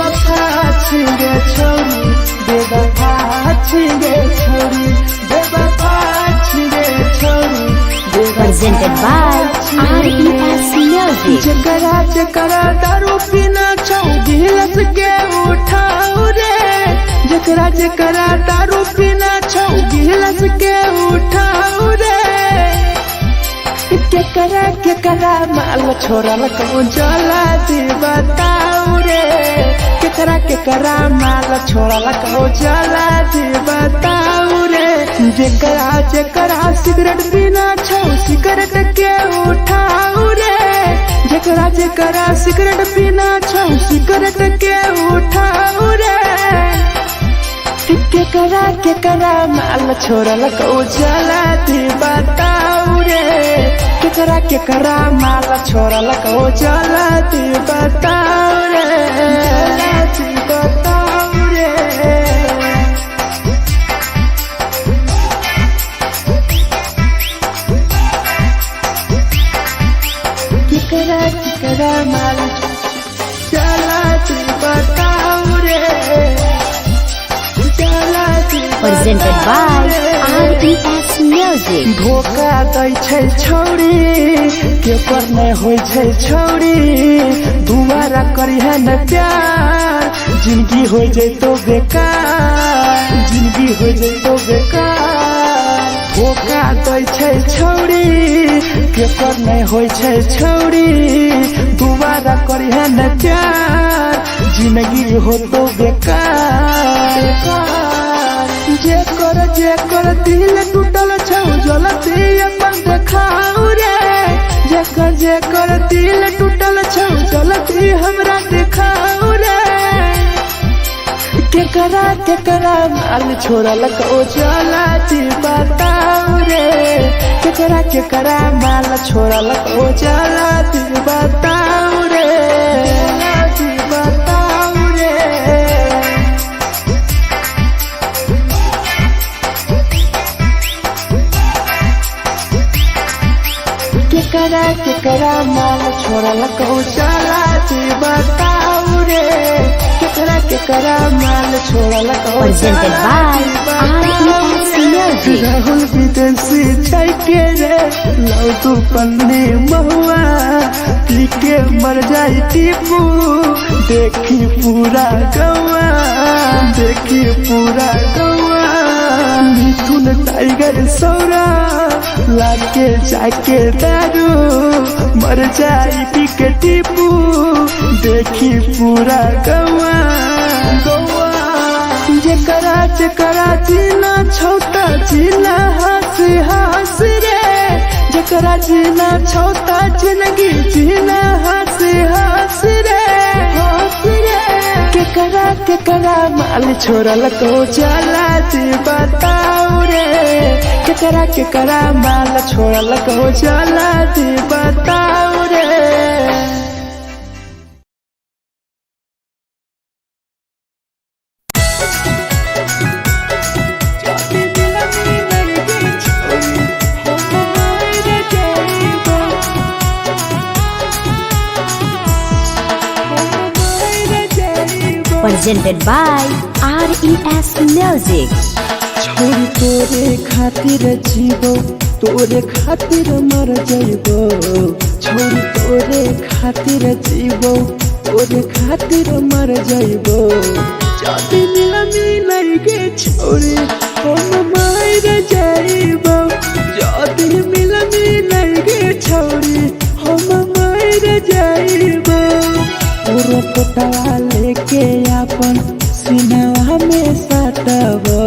बेवफा छिगे छोरी बेवफा छिगे छोरी बेवफा छिगे छोरी Presented by RES Music. जकरा जकरा दारू पीना छौ गिलास के उठाओ रे जकरा जकरा दारू पीना छौ गिलास के उठाओ रे केकरा माल छोड़ल कौन जला दी बताओ रे केकरा माल छोड़ल कौन जला दी बताओ रे जकरा जकरा सिगरेट पीना छौ सिगरेट के उठाओ रे जकरा जकरा सिगरेट पीना छौ सिगरेट के उठाओ रे केकरा माल छोड़ल कौन जला दी बताओ रे केकरा माल छोड़ल कौन जला दी बताओ रे जला दी बताओ रे केकरा माल चला तू बताओ रे चला तू Presented by RES Music. धोखा दै छै छौरी के पर नै होय छै छौरी दुबारा करिहे न प्यार जिंदगी हो जैतो बेकार जिंदगी हो जैतो बेकार धोखा दै छै छौरी के पर नै होय छै छौरी दुबारा करिहे न प्यार जिंदगी हो तो बेकार जेकर दिल टूटल छौ जलती अपन देखाओ रे जेकर दिल टूटल छौ जलती हमरा देखाओ रे केकरा माल छोड़ल कौ जलती बताओ रे केकरा माल छोड़ल कौ जलती बताओ रे जलती बताओ रे केकरा माल छोड़ल कौ चला दी बताओ रे केकरा माल छोड़ल कौ Presented by RES Music. Rahul विदेशी छै के रे लौटू पन्नी महुआ पी के मर जाई टीपू देखी पूरा गौआ देखी पूरा गौआ मिथुन टाइगर सौरा लाके जाके दारू मर जाई पी के टीपू देखी पूरा गौआ गौआ जकरा जीना छौता जीना हंस हंस रे जकरा जीना छौता जिंदगी जीना हंस हंस रे हंस रे केकरा माल छोड़ल कौ जला दी बताओ रे केकरा माल छोड़ल कौ जला दी बताओ रे Presented by RES Music. छोरी तोरे खातिर जीवो तोरे खातिर मर जइबो छोरी तोरे खातिर जीवो तोरे खातिर मर जइबो जाति मिलई गे छोरी हम मार जइबो जाति मिलई गे छोरी हम मार जइबो पूरा पटवा लेके अपन सीनावा में सटबो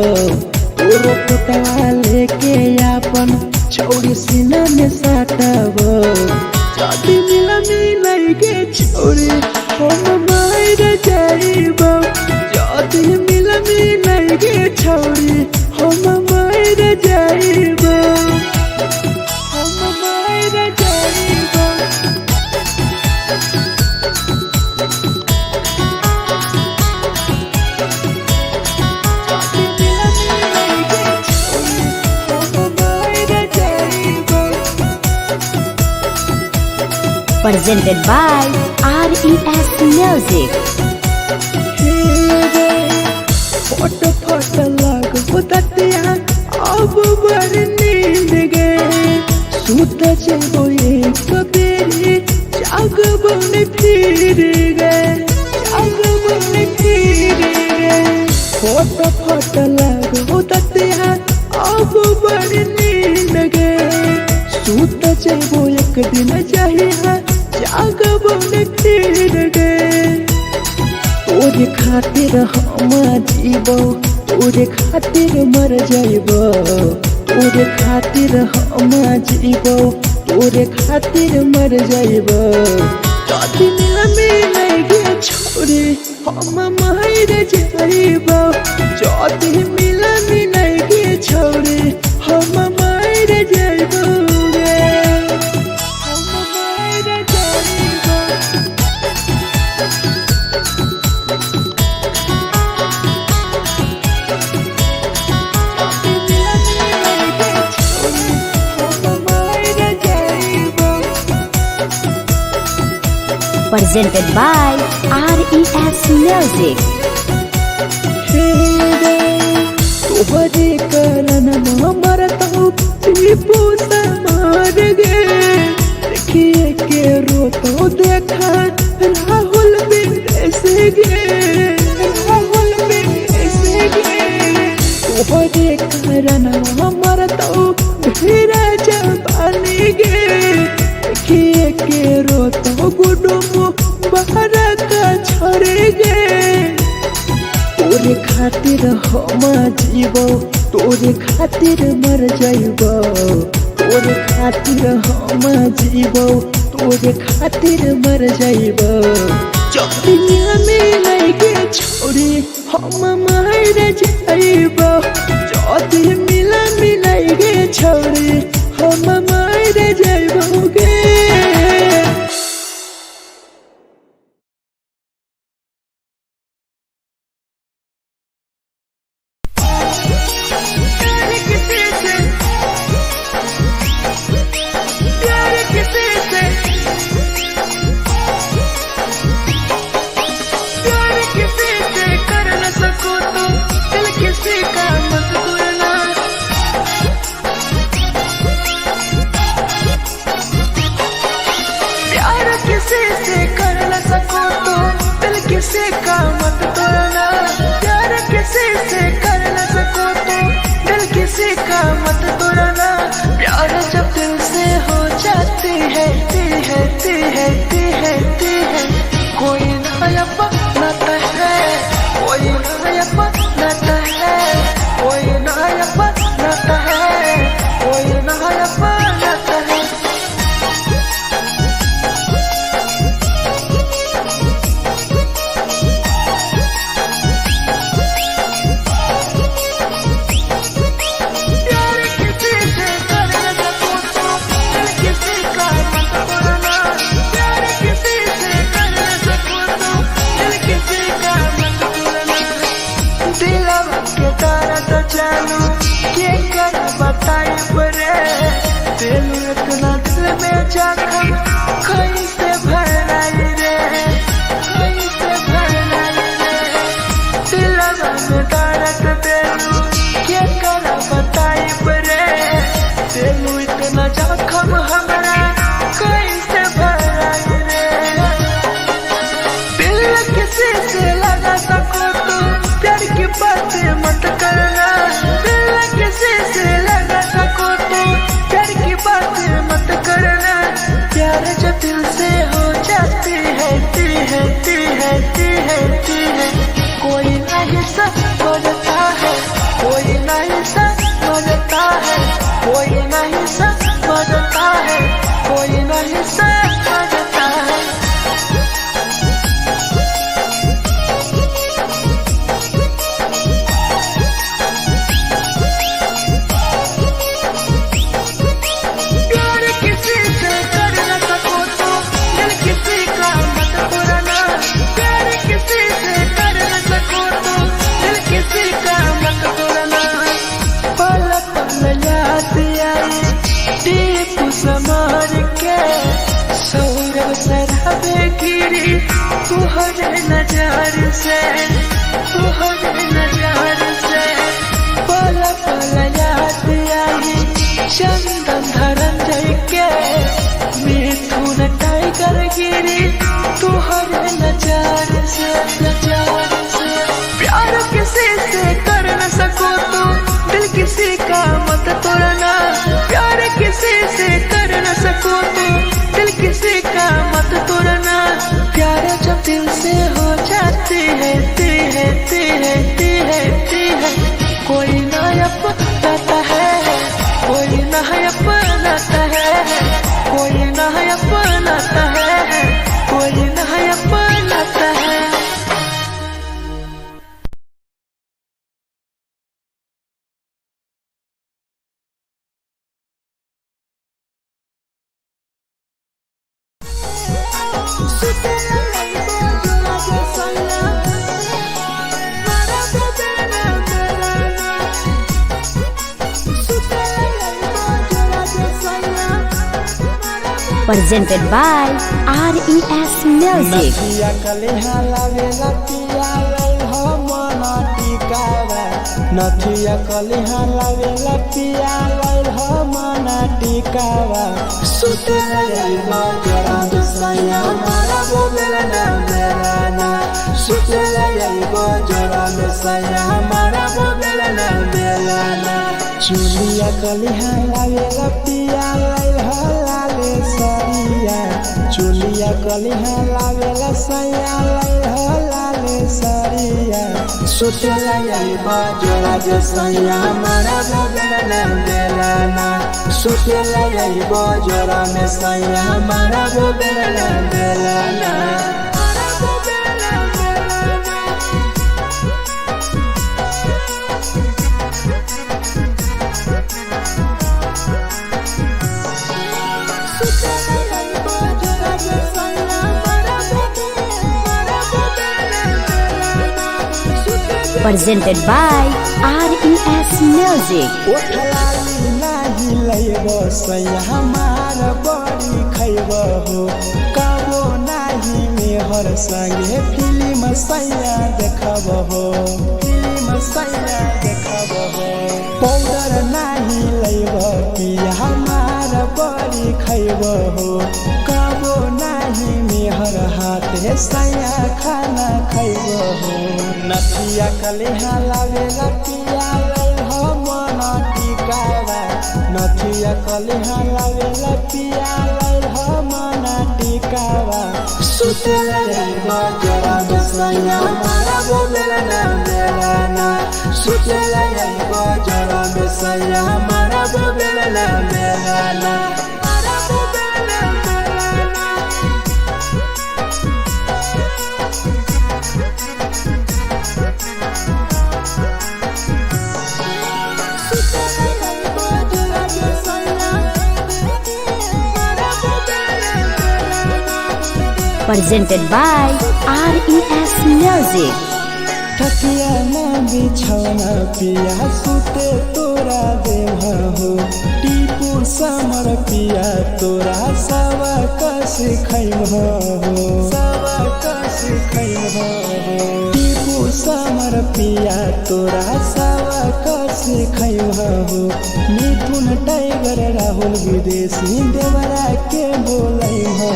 पूरा पटवा लेके अपन छोरी सीना में सटबो जाति मिलई गे छोरी हम मार जइबो जाति मिलई गे छोरी हम मार जइबो हम मार जइबो Presented by RES Music. गिर गए जागवन गिर गए फोट फोट लगो ततिया अब बड़ नींद गए सूत जेबो एक दिन चाहिए जागवन गिर गए तोरे खातिर हम जीबो तोरे खातिर मर जाइबो तोरे खातिर हम जीबो तोरे खातिर मर जाइबो जदि मिलगे छोड़े हम मर जाइबो जदि मिलगे छोड़े हम मर जाइबो हम मर जाइबो Presented by RES Music. तोहरे कारण मरता हूँ टीपू समार गे देखिए के रोतो देखा राहुल विदेश गे राहुल विदेश गे तोहरे कारण मरता हूँ धीरे जवानी गे देखिए के रोतो गुडुमो बाहर का छोड़े गे तोरे खातिर हम जीबो तोरे खातिर मर जाइबो तोरे खातिर हम जीबो तोरे खातिर मर जाइबो चौकिया में लगे छोड़े हम मर जाइबो जदि मिलगे छोड़े हम मर जाइबो गे किसी का मत तोड़ना प्यार किसी से कर न सको तो दिल किसी का मत तोड़ना प्यार जब दिल से हो जाती है कोई नया बनाता है कोई नया बनाता है कोई नया बनाता है कोई नया बनाता है इतना दिल में जख्म कैसे भराई रे कैसे भराई रे दिलवा में दर्द देलू के कर बताई रे देलू इतना जख्म हमरा कैसे भराई रे दिल किसी से लगा सको तो प्यार की बातें मत करना दिल किसी से लगा सको तो प्यार की बातें मत करना प्यार जो दिल से हो जाती है कोई नहीं समझता है कोई नहीं समझता है कोई नहीं समझता है कोई नहीं समझता है समर के सौरव शराबे गिरी तुहरे नजर से पल पल याद आई चंदन धरंजय के मिथुन टाइगर गिरी तुहरे कोई ना अपनाता है, कोई ना अपनाता है, कोई ना अपनाता है, कोई ना अपनाता है। Presented by RES Music. नथिया कलिहा लावेला पिया लई हो मना टिकावा, नथिया कलिहा लावेला पिया लई हो मना टिकावा। सुते लई बजरा दसैया मारा बोलेला ना मेरा ना, सुते लई बजरा दसैया मारा बोलेला ना मेरा ना। चुलिया कलिहा लावेला पिया लई हो लाले सरिया, चुलिया कलिहा लावेला सैया लई हो लाले सरिया। सुते लई बजरा दसैया मारा बोलेला ना मेरा ना, सुते लई बजरा में सैया मारा बोलेला ना मेरा ना। Presented by RES Music. ओठलाली नाही लैब सैया हमार बड़ी खैब हो, कबो नाही मेहर संगे फिल्म सैया देखब हो, फिल्म सैया देखब हो। पाउडर नाही लैब पिया हमार बड़ी खैब हो, कबो नाही मेहर हाथे सैया खाना खैब हो। नथिया कलिहा लावेला पिया लई हो मना टिकावा, नथिया कलिहा लावेला पिया लई हो मना टिकावा। सुते लई बजरा दसैया मारा बोलेला ना मेरा ना, सुते लई बजरा दसैया मारा बोलेला ना मेरा ना। Presented by RES Music. थकिया ना बिछौना पिया सुते तोरा देह हो, टीपू समर पिया तोरा सवा कस खैब हो, सवा कस खैब हो। टीपू समर पिया तोरा सवा कस खैब हो। मिथुन टाइगर राहुल विदेशी देवरा के बोलै हो,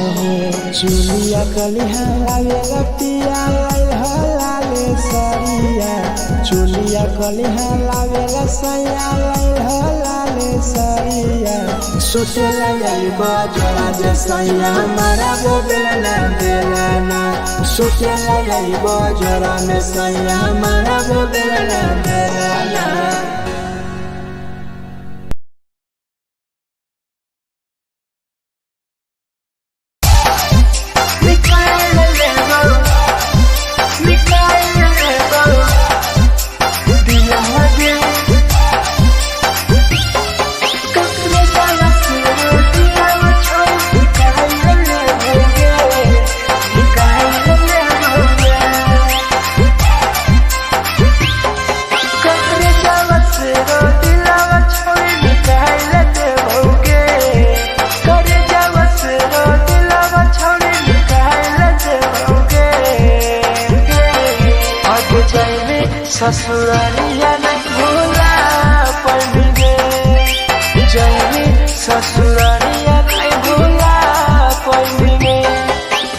चुलिया कलिहा लावेला पिया लई हो लाले सरिया, चुलिया कलिहा लावेला सैया लई हो लाले सरिया। सुते लई बजरा दसैया मारा बोलेला ना मेरा ना, सुते लई बजरा में सैया मारा बोलेला ना मेरा ना। ससुरालिया नहीं भूला पड़ेंगे, जैनी ससुरालिया नहीं भूला पड़ेंगे।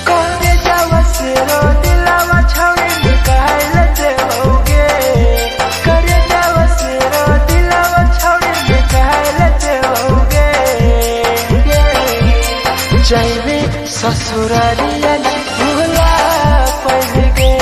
करे जावा से रो दिलावा छावे निकाल देओगे, करे जावा से रो दिलावा छावे निकाल देओगे। जैनी ससुरालिया नहीं भूला पड़ेंगे।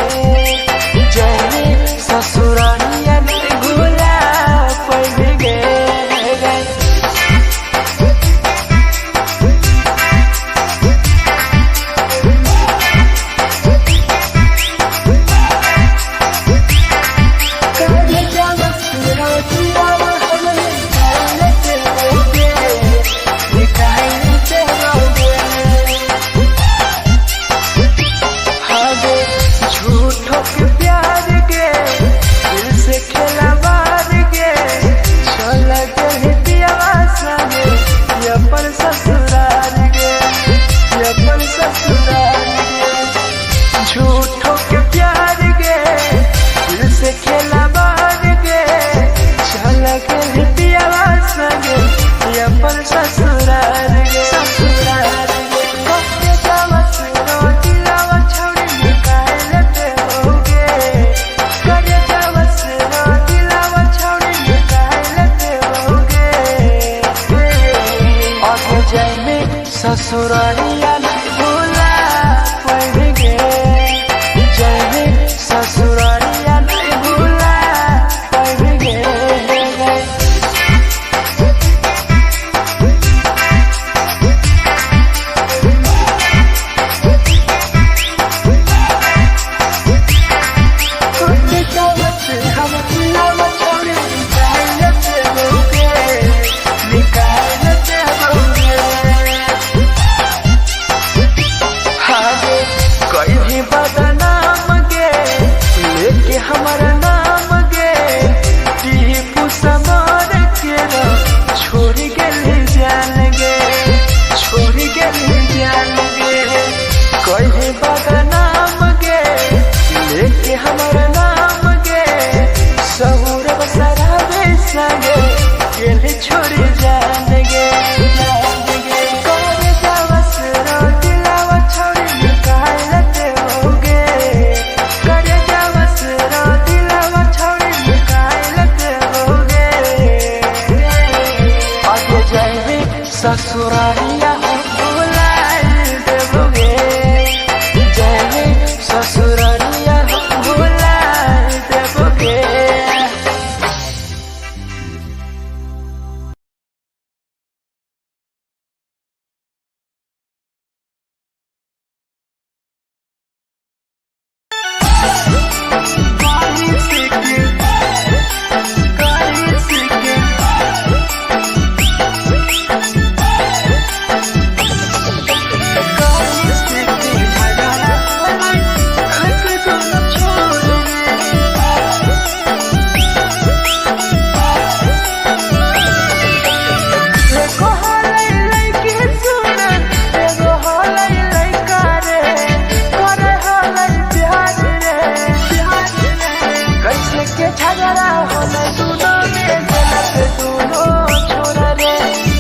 झगड़ा होला दोनों में गलत दोनों छोरा रे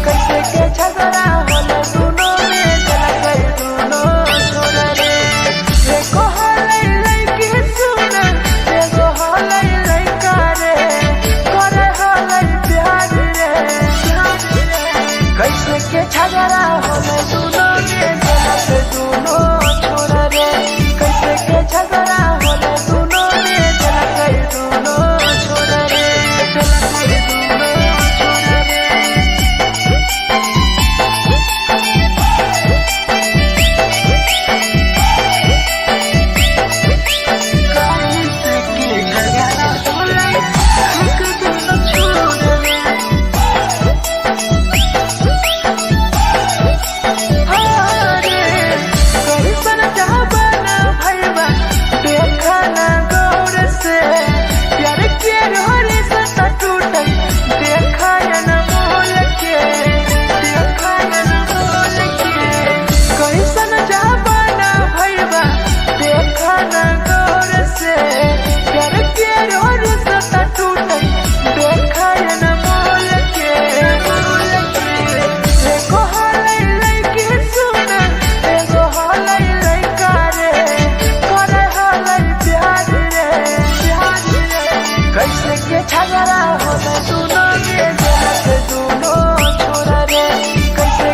कैसे के झगड़ा होला दोनों में गलत दोनों छोरा रे एको हलै लइकी सुन एगो हलै लइका रे करे हलै प्यार रे कैसे के झगड़ा होला दोनों में गलत दोनों छोरा रे कैसे के झगड़ा होला दोनों में गलत दोनों छोरा रे गलत दोनों छोरा रे झगड़ा होला दोनों में गलत दोनों छोरा रे कैसे के झगड़ा होला दोनों में गलत दोनों छोरा रे गलत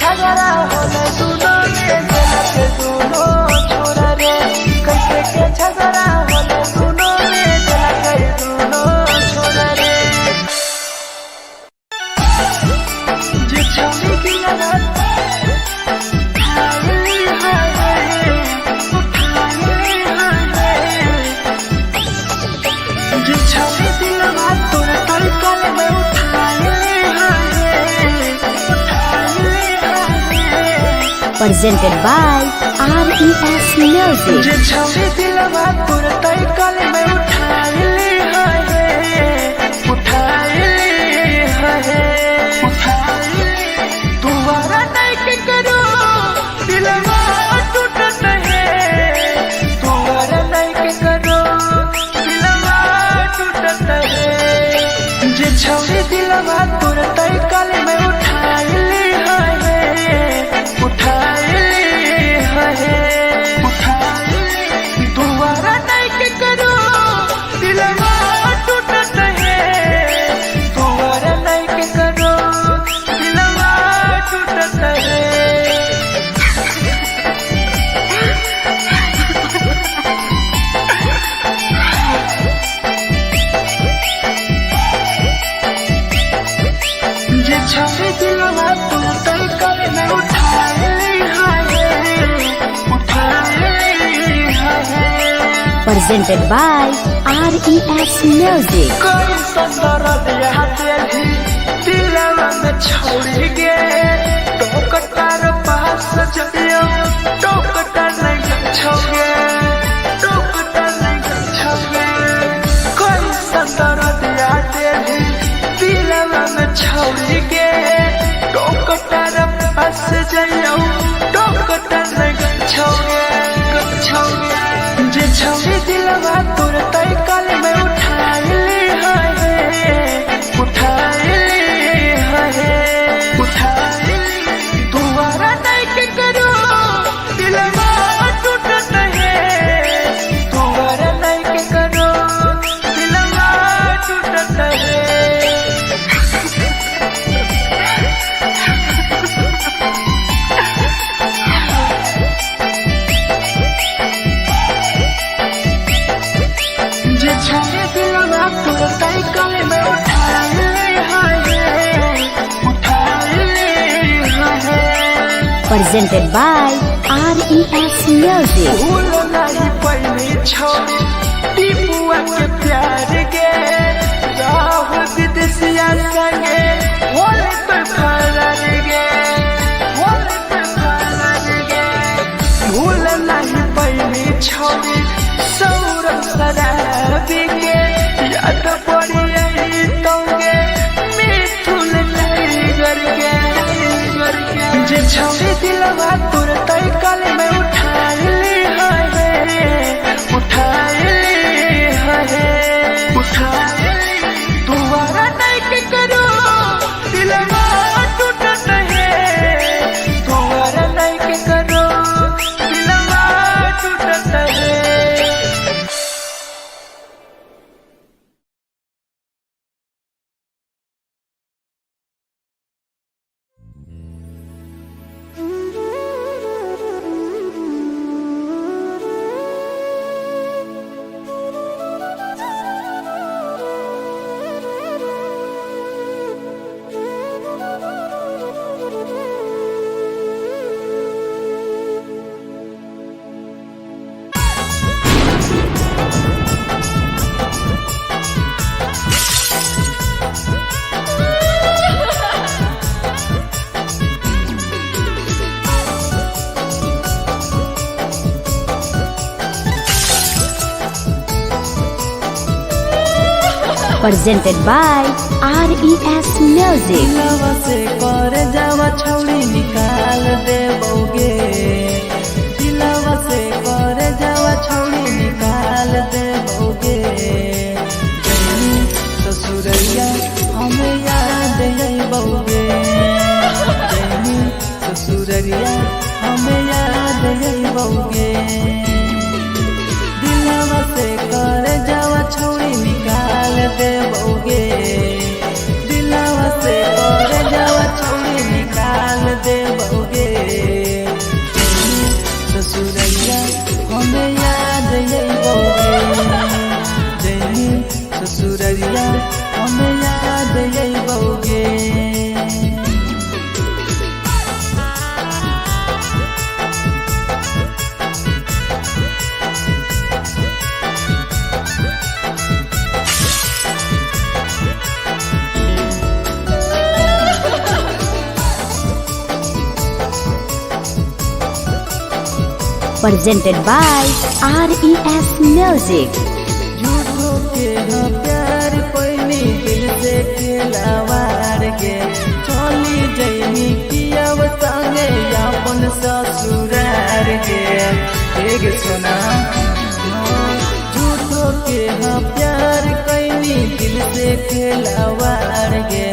झगड़ा होला दोनों में गलत दोनों छोरा रे कैसे के झगड़ा होला दोनों में गलत दोनों छोरा रे जे छौरी दिया रात जे छौरी दिया रात तोरा तलकल में presented by RES Music. जे छौरी दिलवा तोर तलकल में उठाइले दुबारा नहीं के करो दिलवा टूटत है दुबारा नहीं के करो दिलवा टूटत है जे छौरी दिलवा तोर तलकल में उठाइले दुबारा नहीं के करो दिलवा टूटत है दुबारा नहीं के करो दिलवा टूटत है जे छौरी दिलवा तोर तलकल में presented by RES Music. कोई संदर दिया तेरी दिलवा में छोड़ गे टोकटार पास जइयो टोकटार नहीं छोगे टोकटार नहीं छोगे कोई संदर दिया तेरी दिलवा में छोड़ गे टोकटार पास जइयो टोकटार नहीं छोगे जे छौरी दिलवा तोर तलकल में उठाइले दुबारा नहीं के करो दिलवा टूटत है Presented by RES Music. भूल नहीं पहले छोड़ी टीपुआ के प्यार गे राह विदेशिया संगे होले पे फरार गे होले पे फरार गे भूल नहीं पहले छोड़ी सौरभ शराबी गे याद पड़ी यही तोगे मिठुल टाइगर गे जे छोड़ी दिलवा तुरते कल में उठा ली है दोबारा नहीं के करो दिलवा टूटत है दोबारा नहीं के करो दिलवा टूटत है। Presented by RES Music. दिलवा से कर जावा छौड़ी निकाल देबोगे दिलवा से कर जावा छौड़ी निकाल देबोगे जनी ससुरैया हमें याद अइबोगे जनी ससुरैया हमें याद अइबोगे दिलवा से कर जावा छौड़ी निकाल देबोगे दिलवा से कर जावा छौड़ी निकाल देबोगे ससुरैया हमें याद अइबोगे जनी ससुरैया हमें याद अइबोगे। Presented by RES Music. झूठो के हाँ प्यार पैनी दिल से खिलावार के चली जैनी किया संगे अपन ससुरार के एक सुना झूठो के हाँ प्यार कैनी दिल से खिलावार के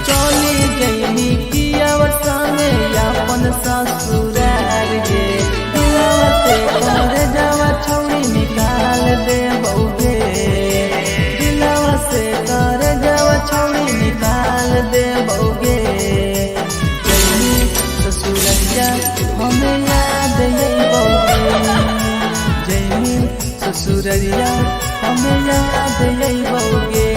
चली जैनी किया संगे अपन ससुरार के कर जावा छौड़ी निकाल देबोगे दिलवा से कर जावा छौड़ी निकाल देबोगे जनी ससुरैया हमें याद अइबोगे जनी ससुरैया हमें याद अइबोगे।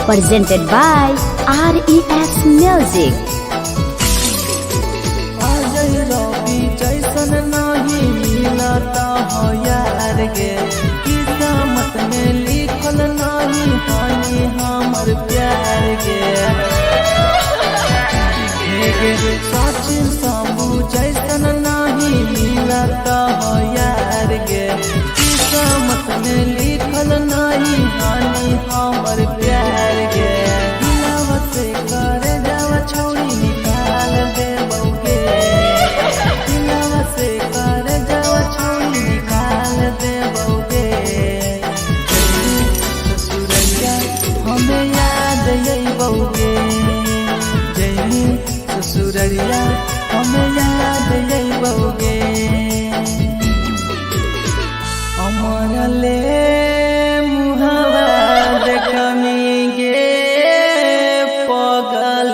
Presented by RES Music. Ajay रवि जैसन नहीं मिलता हो यार गे किस्मत में लिखल नहीं हानि हमर प्यार गे सचिन शंभू जैसन नहीं मिलता हो यार गे किस्मत में लिखल नहीं हानि हमर प्यार गे दिलवा से कर जावा छौड़ी निकाल देबोगे दिलवा से कर जावा छौड़ी निकाल देबोगे ससुरैया हमें याद अइबोगे जनी ससुरैया हमें याद अइबोगे। अमरले मुहावा देखनी गे पगल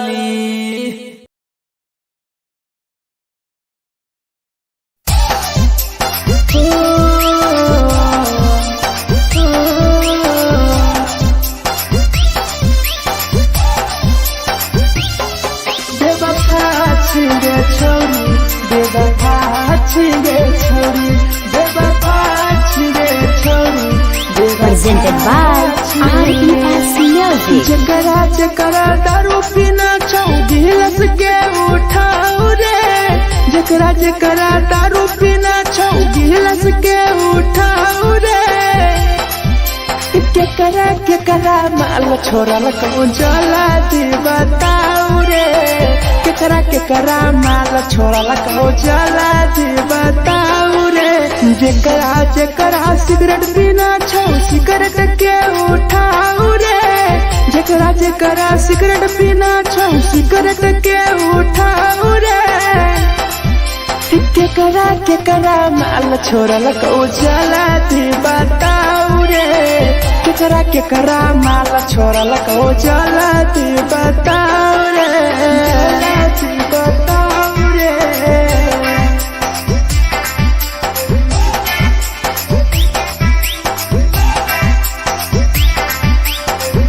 छिगे छोरी बेवफा छिगे छोरी बेवफा छिगे छोरी Presented by RES Music. जकरा जकरा दारू पीना छौ गिलास के उठाओ रे जकरा जकरा दारू पीना छौ गिलास के उठाओ रे केकरा माल छोड़ल कहूँ जला दी बताओ रे केकरा माल छोड़ल कहूँ जला दी बताओ रे जेकरा जेकरा सिगरेट पीना छौ सिगरेट के उठाओ रे जेकरा जेकरा सिगरेट पीना छौ सिगरेट के उठाओ रे केकरा माल छोड़ल कहूँ जला दी बताओ रे केकरा माल छोड़ल कहूँ जला दी बताओ रे जला दी बताओ रे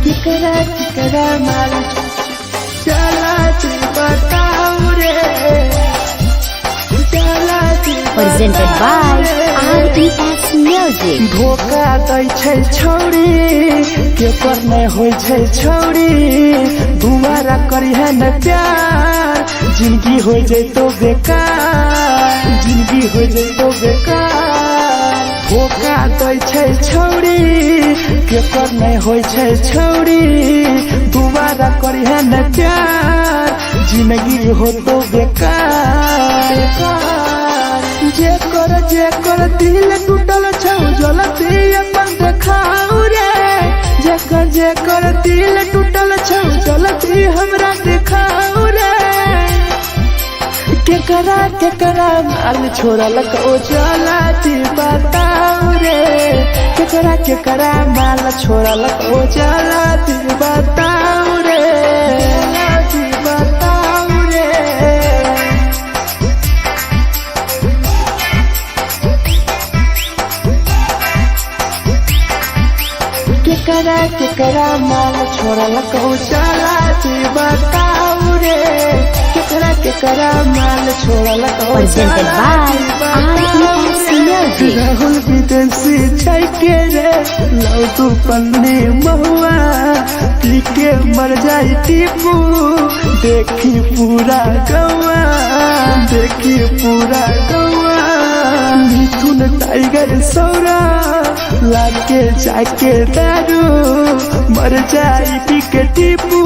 केकरा माल जला दी बताओ रे जला दी Presented by RES Music. धोखा दै छै छौरी केकर नहीं होइ छै छौरी दुबारा करिहे न प्यार जिंदगी हो जैतो बेकार जिंदगी हो जैतो बेकार धोखा दै छै छौरी केकर नहीं होइ छै छौरी दुबारा करिहे न प्यार जिंदगी हो तो बेकार जेकर दिल टूटल छौ जलती अपन देखाओ रे जेकर दिल टूटल छौ जलती हमरा देखाओ रे केकरा माल छोड़ल कहूँ जला दी बताओ रे केकरा माल छोड़ल कहूँ जला दी बताओ रे जला दी बताओ रे केकरा माल छोड़ल कहूँ जला दी बताओ रे केकरा माल छोड़ल कहूँ Presented by RES Music. Rahul विदेशी छै के रे लौ तू पन्नी महुआ पी के मर जाई टीपू देखी पूरा गौआ देखी पूरा गौआ मिथुन टाइगर सौरा लाके जाके दारू मर जाई पी के टीपू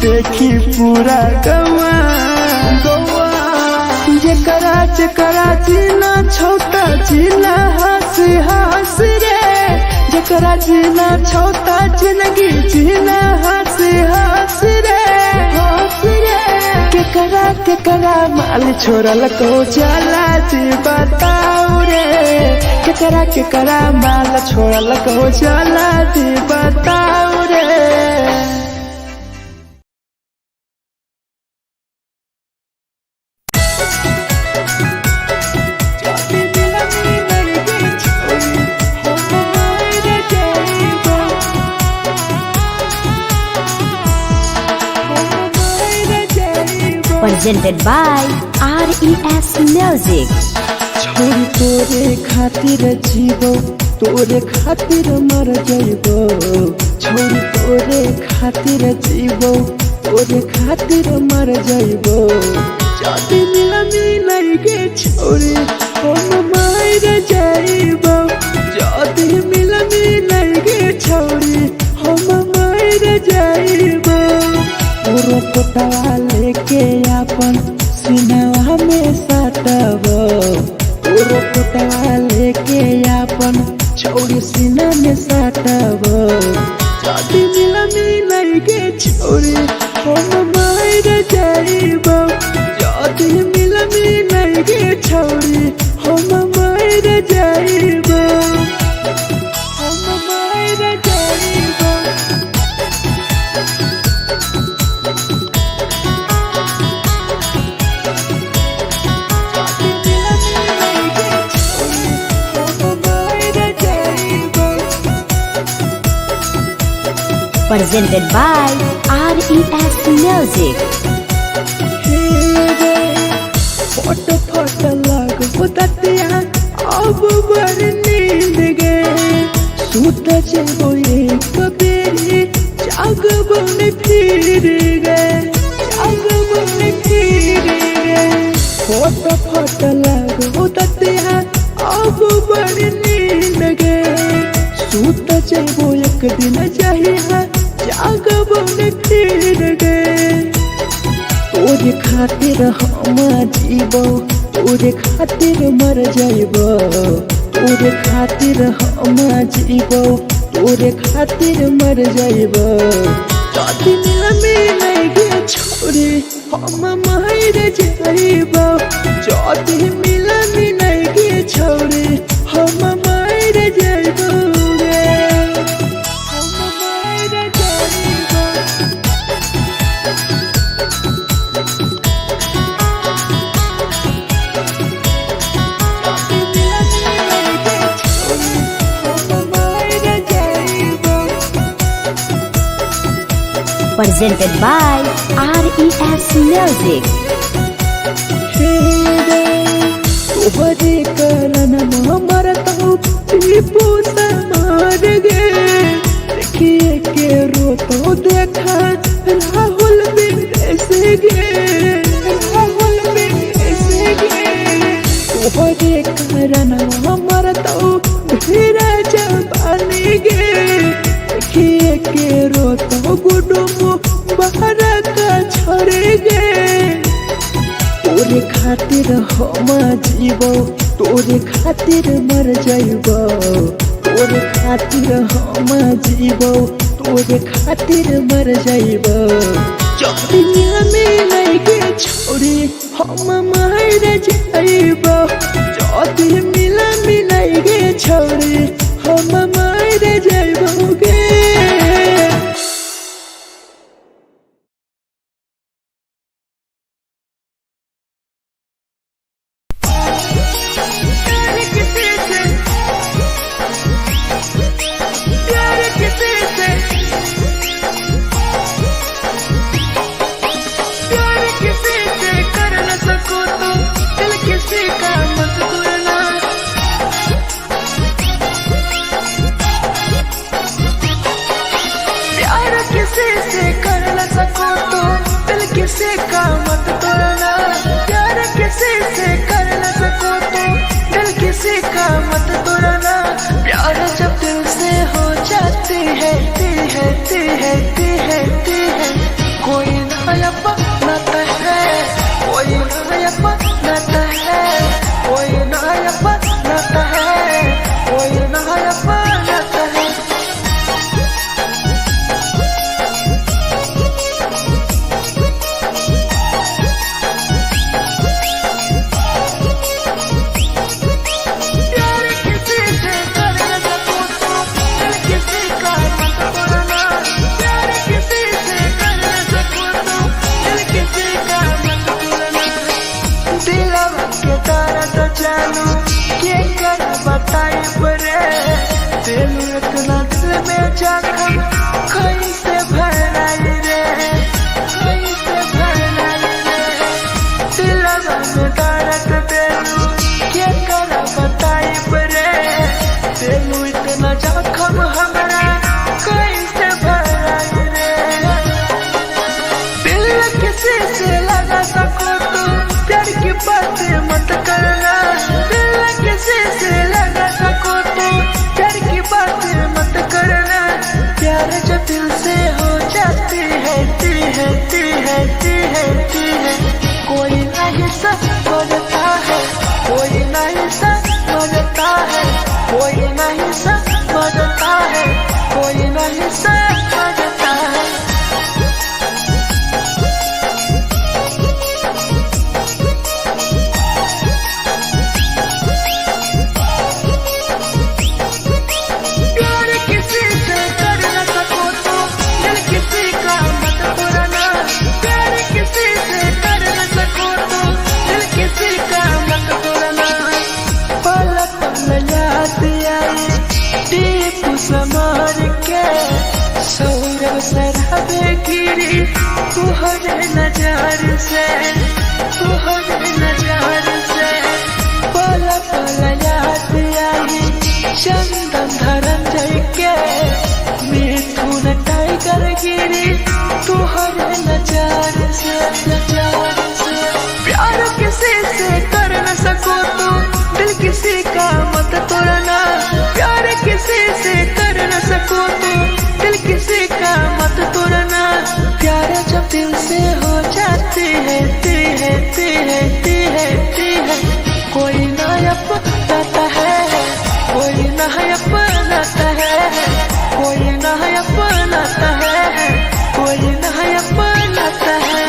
देखी पूरा गौआ गौआ जेकरा जीना छोटा जीना हंस हंस रे जेकरा जीना छोटा जिंदगी जीना हंस हंस रे हंस रे केकरा माल छोड़ल कहूँ जला दी बताओ रे केकरा माल छोड़ल कहूँ जला दी बताओ रे Presented by RES Music. छोरी तोरे खातिर जीवो तोरे खातिर मर जइबो छोरी तोरे खातिर जीवो तोरे खातिर मर जइबो जाति मिलनी नहीं गे छोरी हम मार जइबो जाति मिलनी नहीं गे छोरी हम मार जइबो तोरो पोटवा लेके अपन सिनवा में सटबो तोरो पोटवा लेके अपन छौरी सीना में सटबो जाति मिलनी नहीं गे छोरी हम मार जइबो जाति मिलनी नहीं गे छोरी हम मार जइबो हम मार जइबो Presented by RES Music. हे फिर गए जागब में फिर गए फोट फोट लागो ततिया अब बड़ी नींद गए सूत जैबो एक दिन चाहिए जागब में फिर गए तोरे खातिर हम जीबो तोरे खातिर मर जाइबो तोरे खातिर हम जीबो तोरे खातिर मर जाइबो जदि मिलगे छोरे हम मर जाइबो जदि मिलगे छोरे हम मर जाइबो Presented by RES Music. तोहरे कारण मरता टीपू समार गे देखिए के रोतो देखा राहुल विदेश गे राहुल विदेश गे तोहरे कारण मरता भीरा जवानी गे देखिए के रोतो गुडुमो बाहर का छोड़े गे तोरे खातिर हम जीबो तोरे खातिर मर जाइबो तोरे खातिर हम जीबो तोरे खातिर मर जाइबो जदि मिलगे छोरे हम मर जाइबो जदि मिलगे छोरे हम मर जाइबो गे किसी का मत तोड़ना प्यार किसी से कर न सको तो दिल किसी का मत तोड़ना प्यार जब दिल से हो जाती है कोई नायक नाता है कोई नायक नाता है कोई नायक नाता है कोई नायक नाता है इतना दिल में जख्म कैसे भराई रे कैसे भराई रे दिलवा में दर्द देलू क्या कर बताई रे देलू इतना जख्म हमरा कैसे भराई रे दिल किसी से लगा सको तो प्यार की बात मत करना दिल किसी से लगा सको तो प्यार की बात मत करना प्यार जब दिल से हो जाती है कोई नहीं समझता है कोई नहीं समझता है कोई नहीं समझता है कोई नहीं समझता है समार के सौरव सरहबे गिरी तुहरे नजार से पल पल याद आई चंदन धरन जय के मिथुन टाइगर गिरी तुह प्यार किसी से कर न सको तो दिल किसी का मत तोड़ना, प्यार किसी से कर न सको तो दिल किसी का मत तोड़ना। प्यार जब दिल से हो जाती है कोई ना अपनाता है, कोई ना अपनाता है, कोई ना अपनाता है, कोई ना अपनाता है।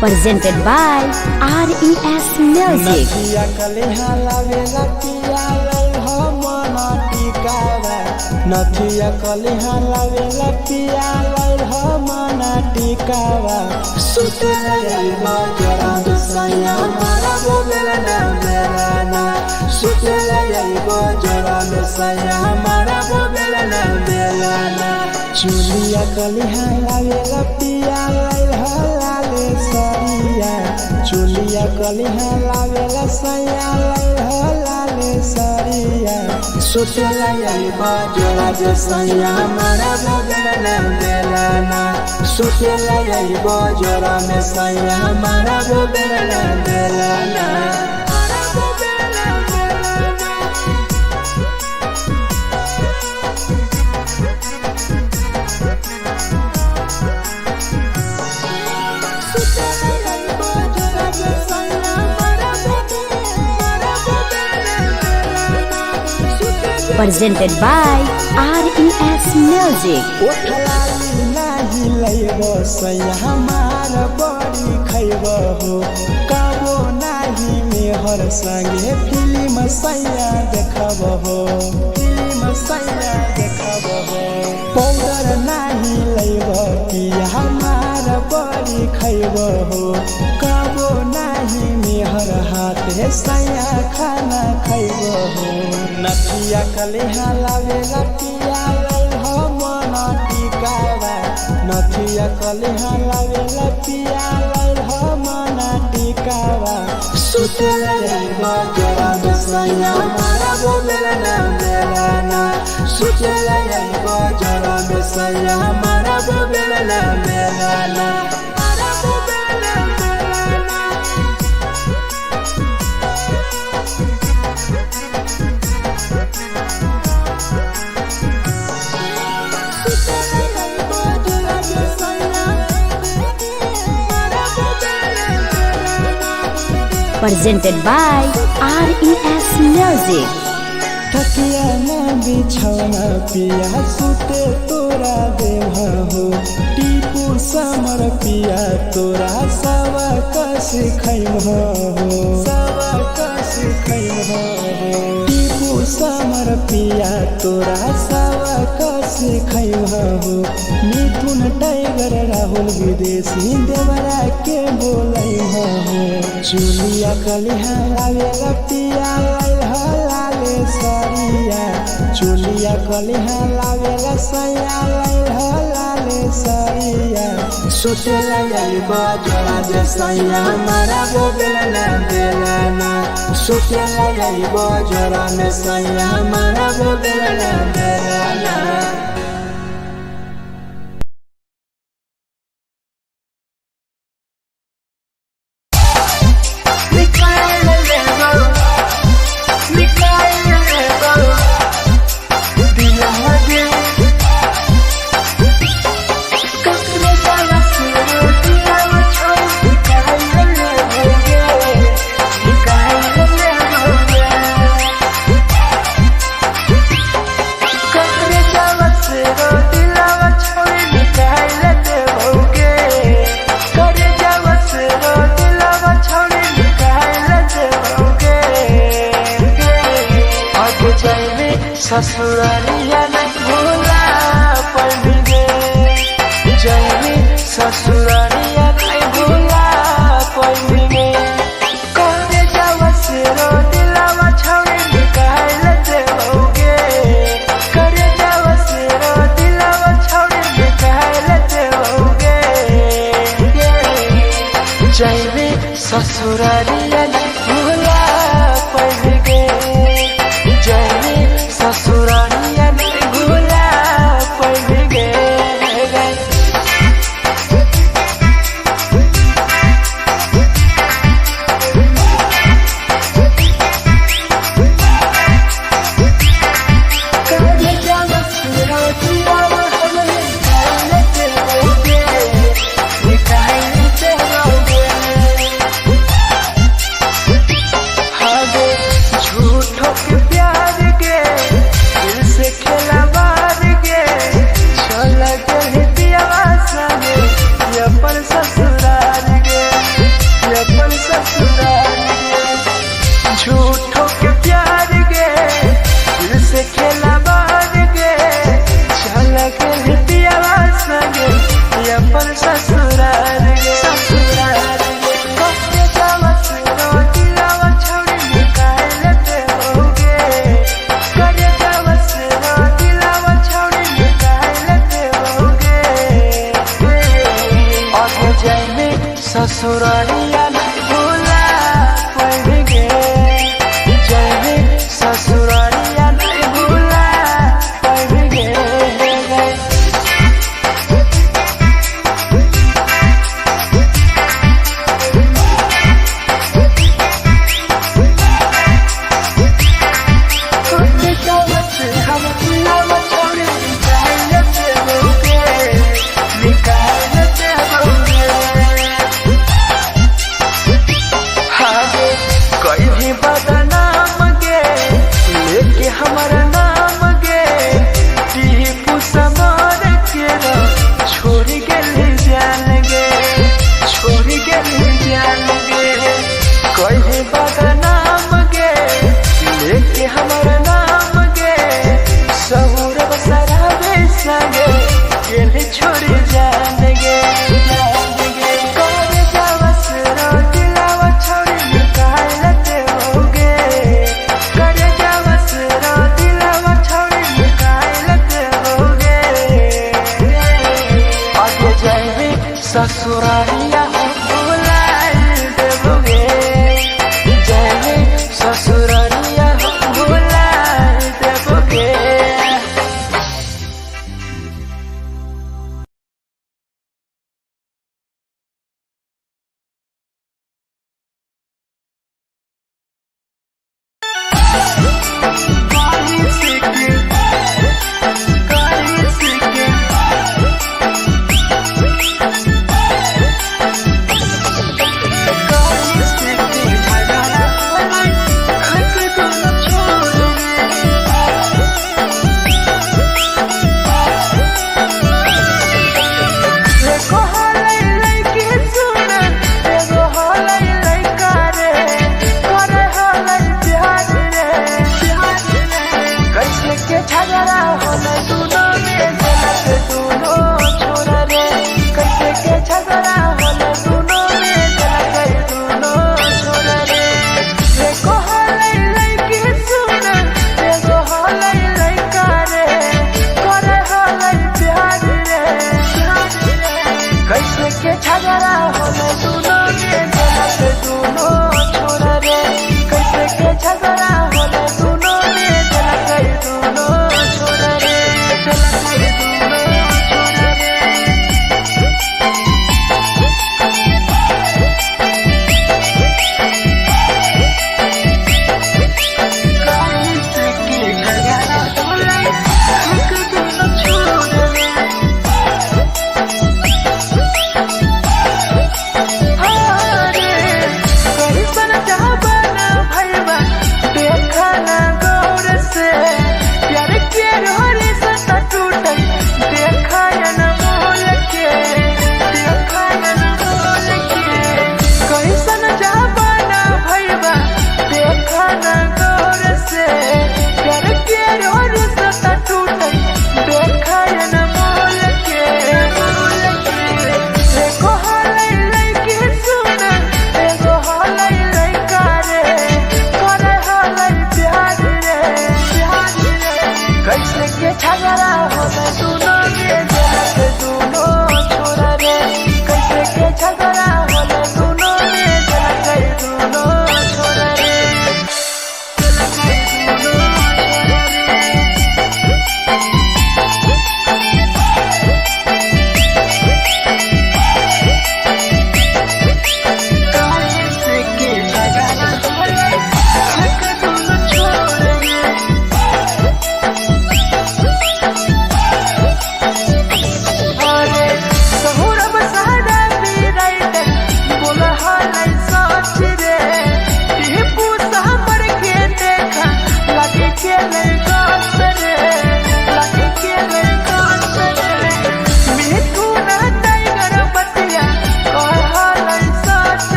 Presented by RES Music. नथिया कलिहा लावेला पिया लई हो मना टिकावा, नथिया कलिहा लावेला पिया लई हो मना टिकावा। सुते लई बजरा सैया मारा बोलेला ना मेरा ना, सुते लई बजरा सैया मारा बोलेला ना मेरा ना। चुलिया कलिहा लावेला पिया लई हो लाले सरिया, चुलिया कलिहा लावेला सैया लई हो लाले सरिया। सुतेला यही बजरा जे सैया मारा बोलेला ना मेरा ना, सुतेला यही बजरा में सैया मारा बोलेला ना मेरा ना। Presented by RES Music. ओठलाली नाही लैबो सैया हमार बड़ी खैबो हो, कबो नाही मेहर संगे फिल्म सैया देखबो हो, फिल्म सैया देखबो हो। पाउडर नाही लैबो पिया हमार बड़ी खैबो हो, कबो नाही मेहर हाथे सैया खाना खैबो हो। नथिया कलिहा लावेला पिया लई हो मना टिकावा, नथिया कलिहा लावेला पिया लई हो मना टिकावा। सुतेला यही बजरा सैया मारा बोलेला ना मेरा ना, सुतेला यही बजरा सैया मारा बोलेला ना मेरा ना। Presented by RES Music. तकिया ना बिछौना पिया सुते तोरा देवा हो, टीपू समर पिया तोरा सवा कस खैम हो, सवा कस खैम हो। टीपू समर पिया तोरा सवा कस खैम हो। मिथुन टाइगर राहुल विदेशी देवरा के बोलै हो। चुलिया कलिहा लावेला पिया लई हो लाले सरिया, चुलिया कलिहा लावेला सैया लई हो लाले सरिया। सुतेला यही बजरा जे सैया मारा बोलेला ना मेरा ना, सुतेला यही बजरा में सैया मारा बोलेला ना मेरा ना। ससुरालिया नहीं भूला पड़ेंगे, जैनी ससुरालिया नहीं भूला पड़ेंगे। करे जावा से रो दिलावा छौड़ी ससुरारिया भूला पड़ गे जाने ससुरारिया भूला पड़ गे झूठों के प्यार गे दिल से खेला बार गे चल के पियावा संगे अपन ससुरार गे ससुरार गे कब जावा सुनो दिलावा छोड़ी निकाल ते होगे कर जावा सुनो दिलावा छोड़ी निकाल ते होगे और जाने ससुरारिया भूला पड़ गे ससुरारिया भूला पड़ गे कोई भी बदनाम गे लेके हमारा नाम गे टीपू समर के छोड़ गेली जान गे छोड़ गेली जान गे कोई भी बदनाम गे लेके हमारा नाम गे सहुरब सराबे संगे गेली छोड़ी जान गे ससुरारिया भूला देबोगे जाने ससुरारिया भूला देबोगे झगड़ा होले दोनों में चला गई दोनों छोड़ रे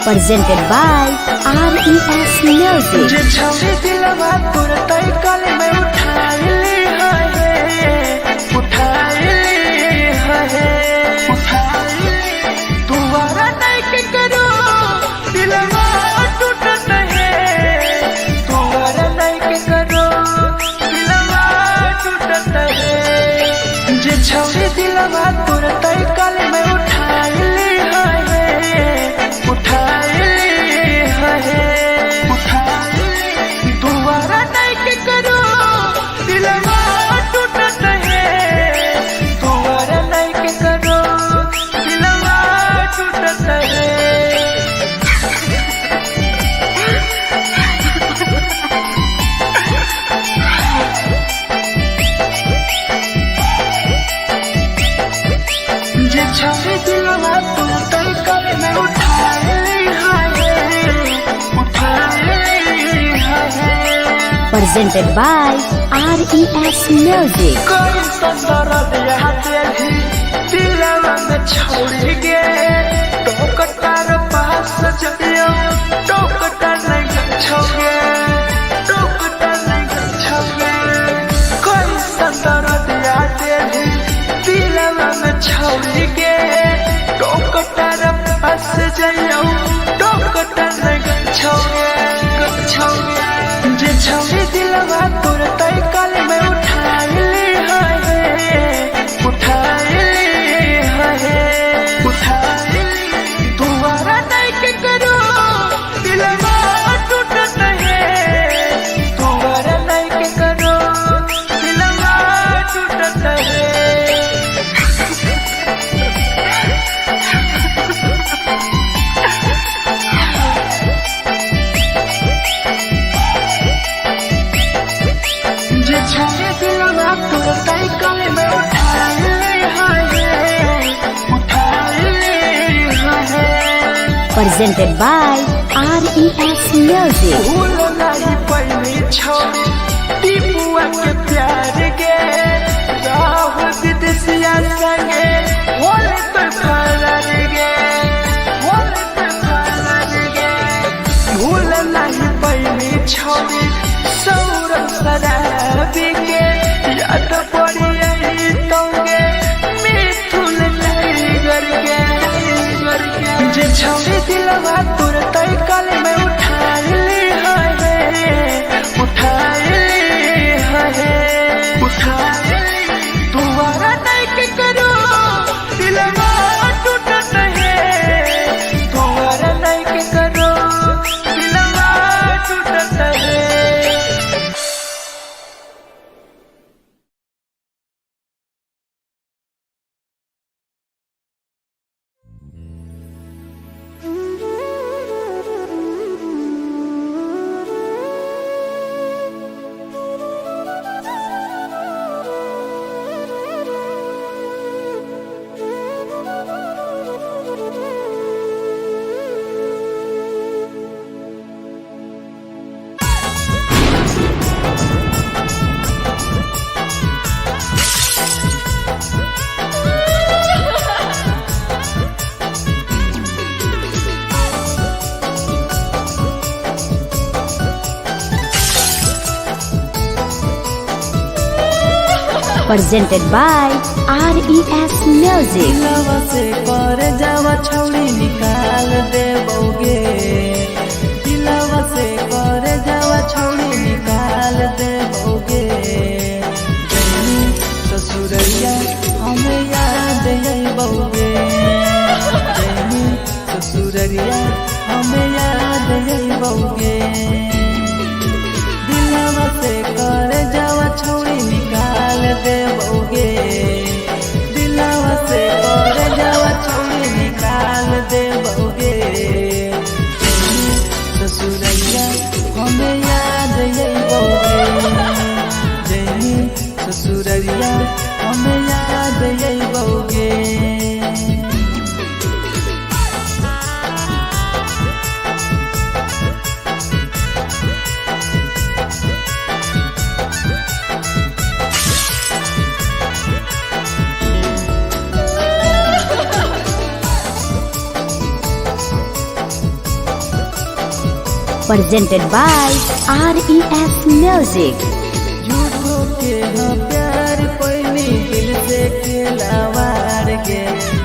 presented by RES Music. जे छौरी दिलवा तोर तई कल में उठाइली है तुम्हारा नहीं के करो दिलवा टूटत है तुम्हारा नहीं के करो दिलवा टूटत है जे छौरी दिलवा तोर तई कल में उठाइली है दोबारा नहीं के करो दिलवा टूटत है दोबारा नहीं के करो दिलवा टूटत है जे छवि दिलवा तू तई कर में Presented by RES Music. कोई संदर दिया तेरी दिलवा में छोड़ के टोकटार पास चलियो टोकटार नहीं छोगे टोकटार नहीं छोगे कोई संदर दिया तेरी दिलवा में छोड़ के टोकटार पास चलियो टोकटार नहीं छोगे जे छवि दिलवा तोर तई कल में उठाइली है दोबारा नहीं के करो दिलवा टूटत है दोबारा नहीं के करो दिलवा टूटत है जे छवि दिलवा तोर तई कल में उठाइली है Presented by RES Music. भूल नहीं पहली छोड़ी टीपुआ के प्यार के राहुल विदेशिया संगे होले तो फरार गे भूल नहीं पहली छोड़ी सौरभ शराबी के याद पड़ी यही तोगे मिथुन टाइगर के जे छवि दिलवा तोर तई कल में उठाइली है दोबारा नहीं के करो दिलवा टूटत है दोबारा नहीं के करो दिलवा टूटत है Presented by RES Music. दिलवा से कर जावा छौड़ी निकाल देबोगे दिलवा से कर जावा छौड़ी निकाल देबोगे जैनी ससुरैया हमें याद अइबोगे जैनी ससुरैया हमें याद अइबोगे दिलवा से कर जावा छौड़ी निकाल देबोगे दिलवा से कर जावा छौड़ी निकाल देबोगे ससुरैया हमें याद अइबोगे जैनी ससुरैया हमें याद अइबोगे presented by RES Music. झूठो के हाँ प्यार पैनी दिल से खिलावार के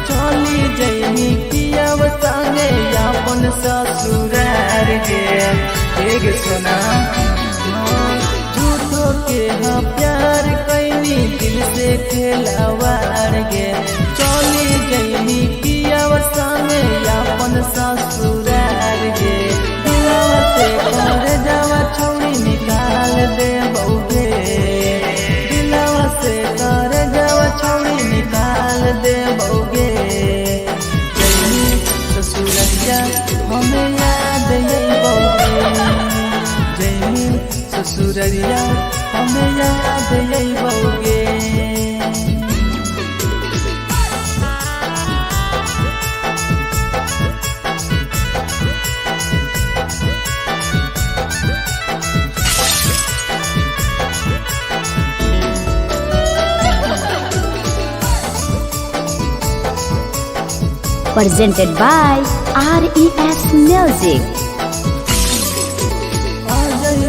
चली जैनी किया संगे अपन ससुरार के एक सुना झूठो के हाँ प्यार कैनी दिल से खिलावार के चली जैनी किया संगे अपन ससुरार के कर जावा छौड़ी निकाल दे बउगे दिलवा से कर जावा छौड़ी निकाल दे बउगे जैनी ससुररिया हमें याद यही बउगे जैनी ससुररिया हमें याद यही बउगे Presented by RES Music.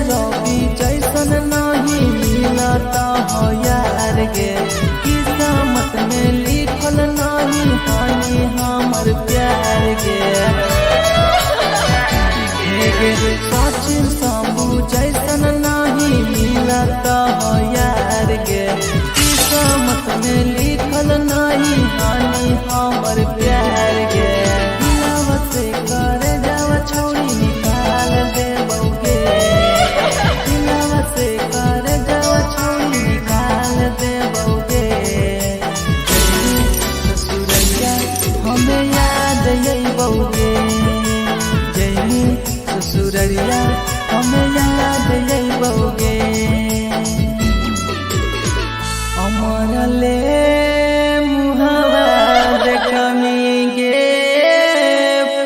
रवि जैसन नहीं मिलता हो यार गे किस्मत में लिखल नहीं हानि हमर प्यार गे सचिन शंभू जैसन नहीं मिलता हो यार गे किस्मत में लिखल नहीं हानि हमर प्यार गे दिलवा से कर जावा छौड़ी निकाल दे बउगे दिलवा से कर जावा छौड़ी निकाल दे बउगे ससुररिया हमें याद यही बउगे जैनी ससुररिया हमें याद यही बउगे अमर ले मुहावा देखमी गे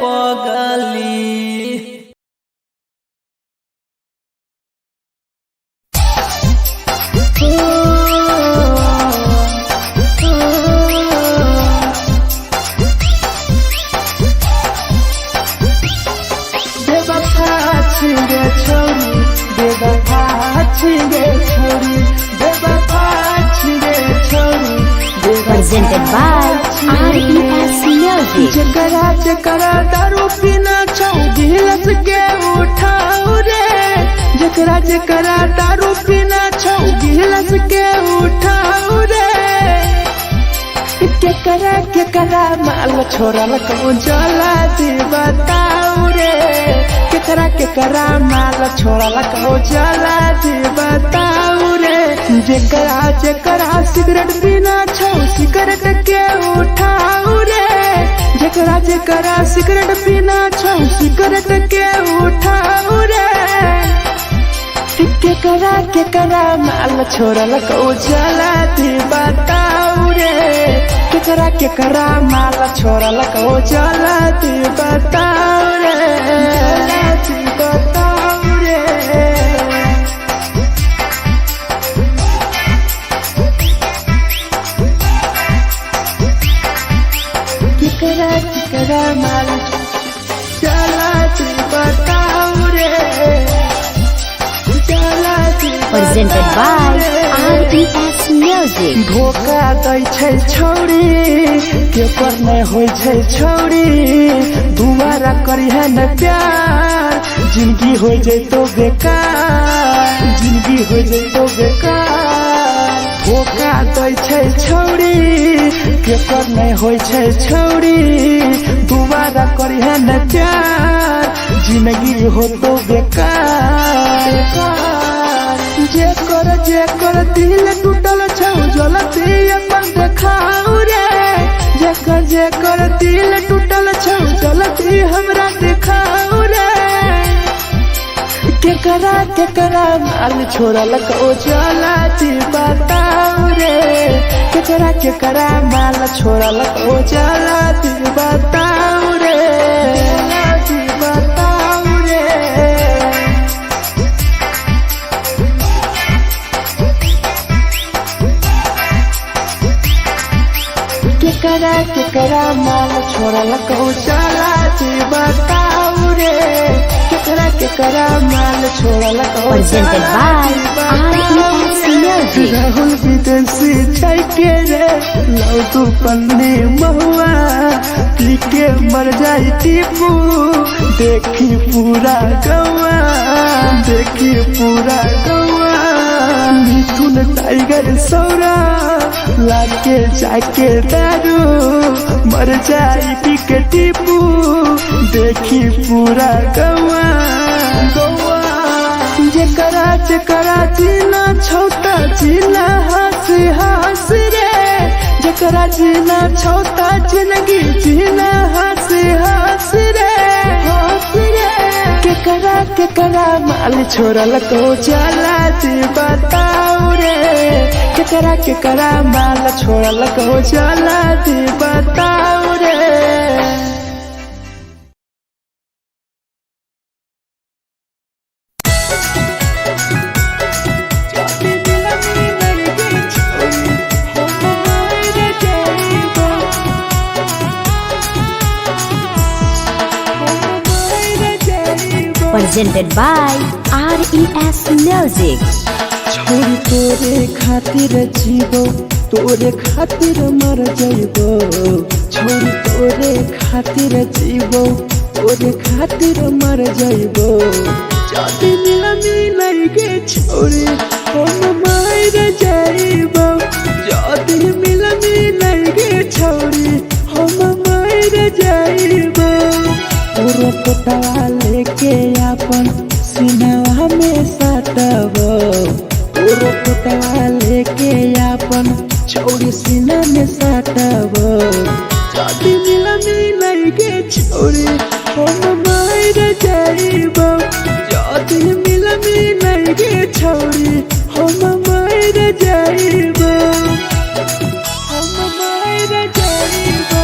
पगली बेवफा छिंगे छोरी बेवफा छिंगे छोरी बेवफा छिंगे छोरी Presented by RES Music. जकरा जकरा दारू पीना छौ गिलस के उठाऊ रे जकरा जकरा दारू पीना छौ गिलस के उठाऊ रे केकरा माल छोड़ल को जला दी बताऊ रे केकरा माल छोड़ल को जला दी बताऊ रे जकरा सिगरेट पीना छौ सिगरेट के उठाऊ रे जकरा सिगरेट पीना छौ सिगरेट के उठाऊ रे केकरा माल छोड़ल को जला दी बताऊ रे केकरा माल छोड़ल को जला दी बताऊ रे जला दी बताऊ रे केकरा माल चला तू बताऊ रे चला तू Presented by RES Music. धोखा दै छै छौड़ी केकर नहीं होय छै छौड़ी दुबारा करिहे न प्यार जिंदगी हो जैतो बेकार जिंदगी हो जैतो बेकार धोखा दै छै छौड़ी केकर नहीं होय छै छौड़ी दुबारा करिहे न प्यार जिंदगी हो तो बेकार जेकर दिल टूटल छौ जलती अपन देखाऊ रे जेकर दिल टूटल छौ जलती हमरा देखाऊ रे केकरा माल छोड़ल को जलती बताऊ रे केकरा माल छोड़ल को जलती बताऊ रे जलती बताऊ रे केकरा माल छोड़ल को चला बताऊ रे केकरा केकरा माल छोड़ल Presented by RES Music. Rahul विदेशी छै के रे लौटू पन्नी महुआ पी के मर जाई टीपू देखी पूरा गौआ देखी पूरा गौआ मिथुन टाइगर सौरा लाके जाके दारू मर जाई पी के टीपू देखी पूरा गौआ गौआ जेकरा जेकरा जीना छोटा जीना हंस हंस रे जेकरा जीना छोटा जिंदगी जीना हंस हंस रे हंस रे केकरा केकरा माल छोड़ल को जाला जी बताओ रे केकरा केकरा माल छोड़ल को जाला जी बताओ रे। Presented by RES Music. छोरी तोरे खातिर जीवो तोरे खातिर मर जाइबो छोरी तोरे खातिर जीवो तोरे खातिर मर जाइबो जदी मिलन के छोरी हम मर जाइबो जदी मिलन के छोरी हम मर जाइबो पूरा पटवा लेके अपन सीनावा में साटबो पूरा पटवा लेके अपन छोरी सीना में साटबो जदी मिलन के छोरी हम मर जाइबो जदी मिलन के छोरी हम मर जाइबो हम मर जाइबो।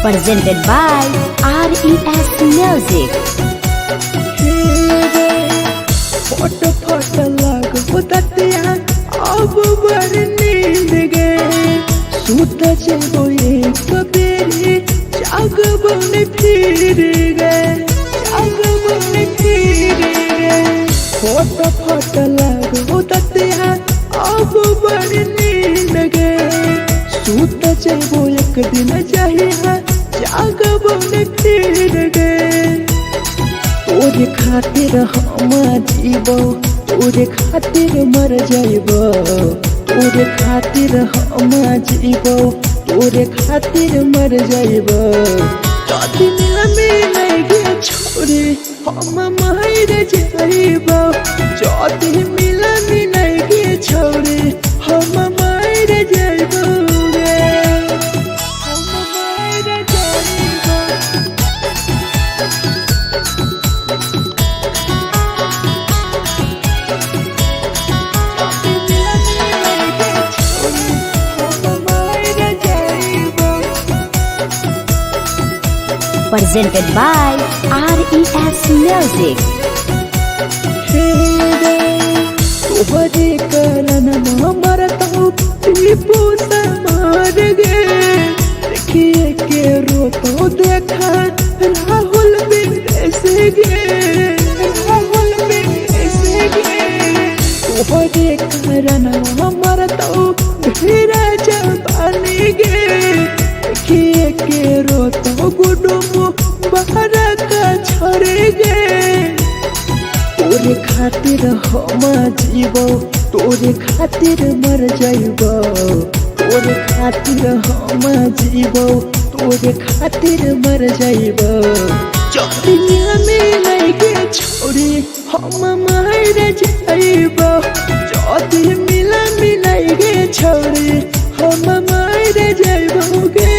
Presented by RES Music. फट फट लग बुततिया अब बड़ नींद गए सूत जेबो एक बेरी जागबो ने फिर गए जागबो ने फिर गए फट फट लग बुततिया अब बड़ नींद गए सूत जेबो एक दिन चाहिए जागबो ने फिर गए तोरे खातिर हम जीवो तोरे खातिर मर जाइबो तोरे खातिर हम जीवो तोरे खातिर मर जाइबो जदी मिलन के छोरी हम मर जाइबो जदी मिलन के छोरी हम मर जाइबो रे हम मर जाइबो। Presented by RES Music. तोहरे करन मरतो टीपू समार गे देखिए के रोतो देखा राहुल विदेश गे राहुल विदेश गे तोहरे करन मरतो धीरे जवानी गे देखिए के रोतो गुडुम बाहर का छोड़ गे तोरे खातिर हम जीवो तोरे खातिर मर जाइबो तोरे खातिर हम जीवो तोरे खातिर मर जाइबो जदी मिलन के छोरी हम मर जाइबो जदी मिलन के छोरी हम मर जाइबो गे।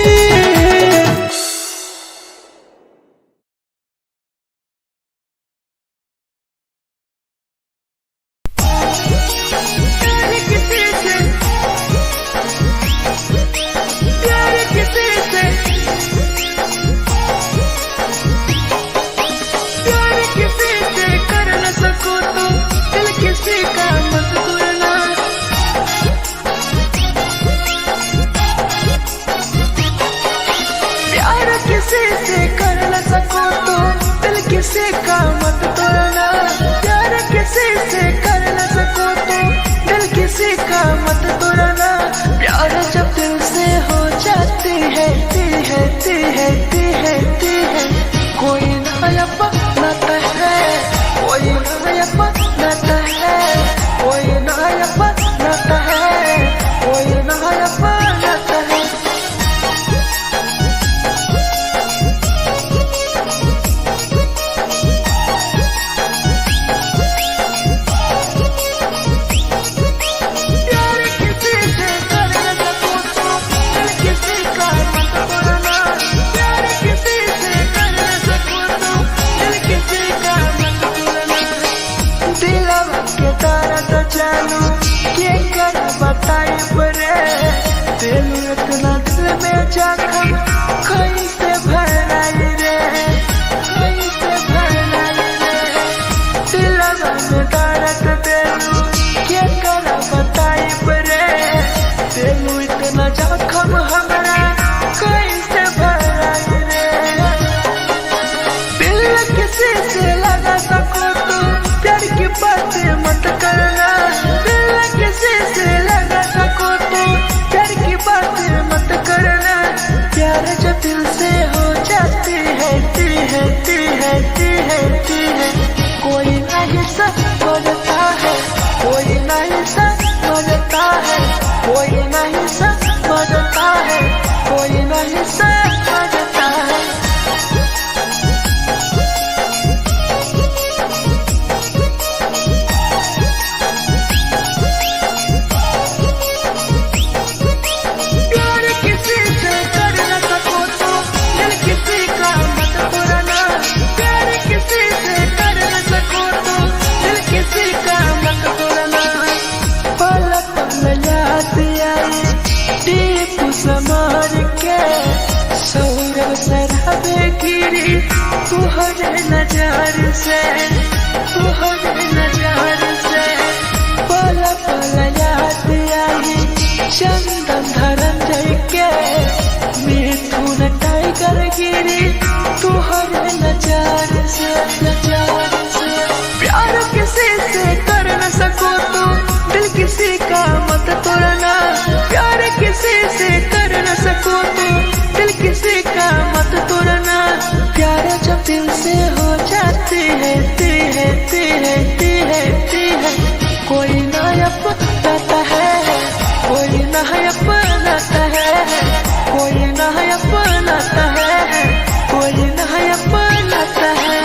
बताई बरे दिल इतना दिल में जखम कैसे भराई रे कैसे भराई रे दिलवा में दर्द देलू केकरा बताई बरे दिल इतना जखम हमरा कैसे भराई रे दिल किसी से लगा सको तो प्यार की बातें मत करना दिल किसी से लगा सको तो प्यार की बातें मत करना प्यार जो दिल से हो जाती है कोई नहीं समझता है कोई नहीं समझता है कोई नहीं समझता है कोई नहीं समझता है समार के सौरव शराबे गिरी तुहरे नजर से पल पल याद आई चंदन धरंजय के मिथुन टाइगर गिरी तुहरे नजर से प्यार किसी से कर न सको तो दिल किसी का मत तोड़ना प्यार किसी से कर न सको तो दिल किसी का मत तोड़ना प्यार जब दिल से हो जाती है कोई ना अपनाता है कोई ना अपनाता है कोई ना अपनाता है कोई ना अपनाता है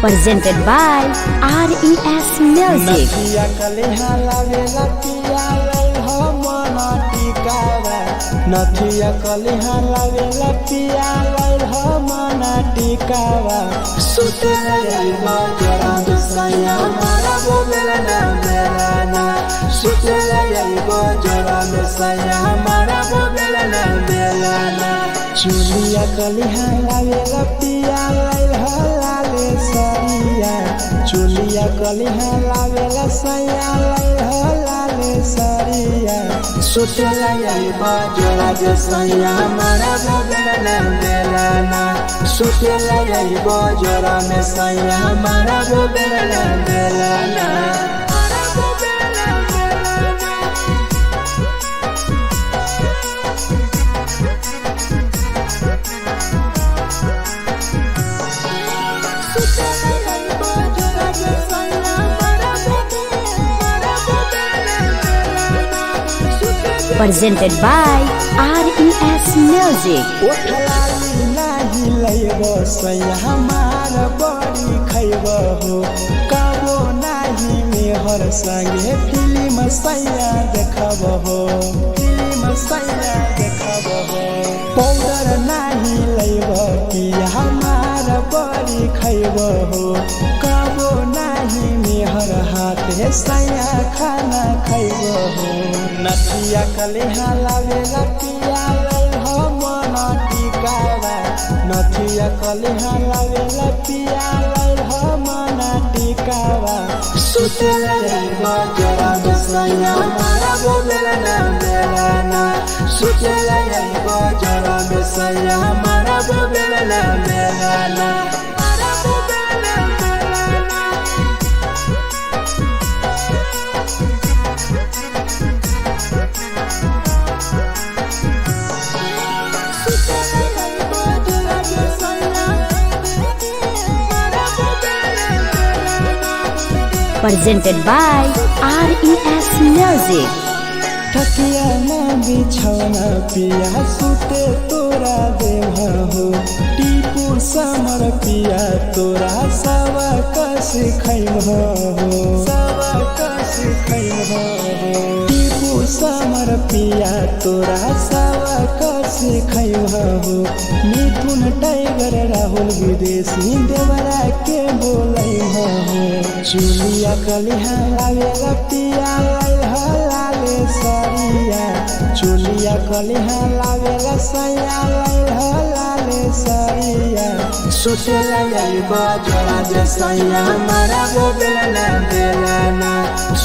Presented by RES Music. नथिया कलिहा लावेला पिया लई हो मना टिकावा नथिया कलिहा लावेला पिया लई हो मना टिकावा सुतला जाइबा जरा सैया मारा बोलना मेलाना सुतला जाइबा जरा सैया मारा बोलना मेलाना चुलिया कलिहा लावेला पिया लई हो लाले सरिया चुलिया कलिहा लावेला सैया लई हो लाले सरिया सुतला जाइबा जरा सैया मारा बोलना मेलाना सुतला जाइबा जरा सैया मारा बोलना Melana Presented by RES Music. ओठलाली नाही लैबो सैया हमार बड़ी खैबो हो कबो नाही मेहर संगे फिल्म सैया देखबो हो पाउडर नाही लैबो कि हमार बड़ी खैबो हो कबो नाही मेहर हाथे सैया खाना खैबो हो नथिया कलिहा लावेला पिया लई हो मना टिकावा नथिया कलिहा लावेला पिया लई हो मना टिकावा सुतला जाइबा जरा सैया मारा बोलना मेलाना सुतला जाइबा जरा सैया मारा बोलना Melana Presented by RES Music. तकिया ना बिछौना पिया सुते तोरा देवा हो टीपू समर पिया तोरा सवा कस खैम हो सवा कस खैम हो टीपू समर पिया तोरा सवा कस खैम हो मिथुन टाइगर राहुल विदेशी देवरा के बोलै हो चुलिया कलिहा लावेला पिया लाले सरिया चुलिया कलिहा लावेला सैया लाले सरिया सोचे लागे बजरा जे सैया हमारा वो बेला बेलाना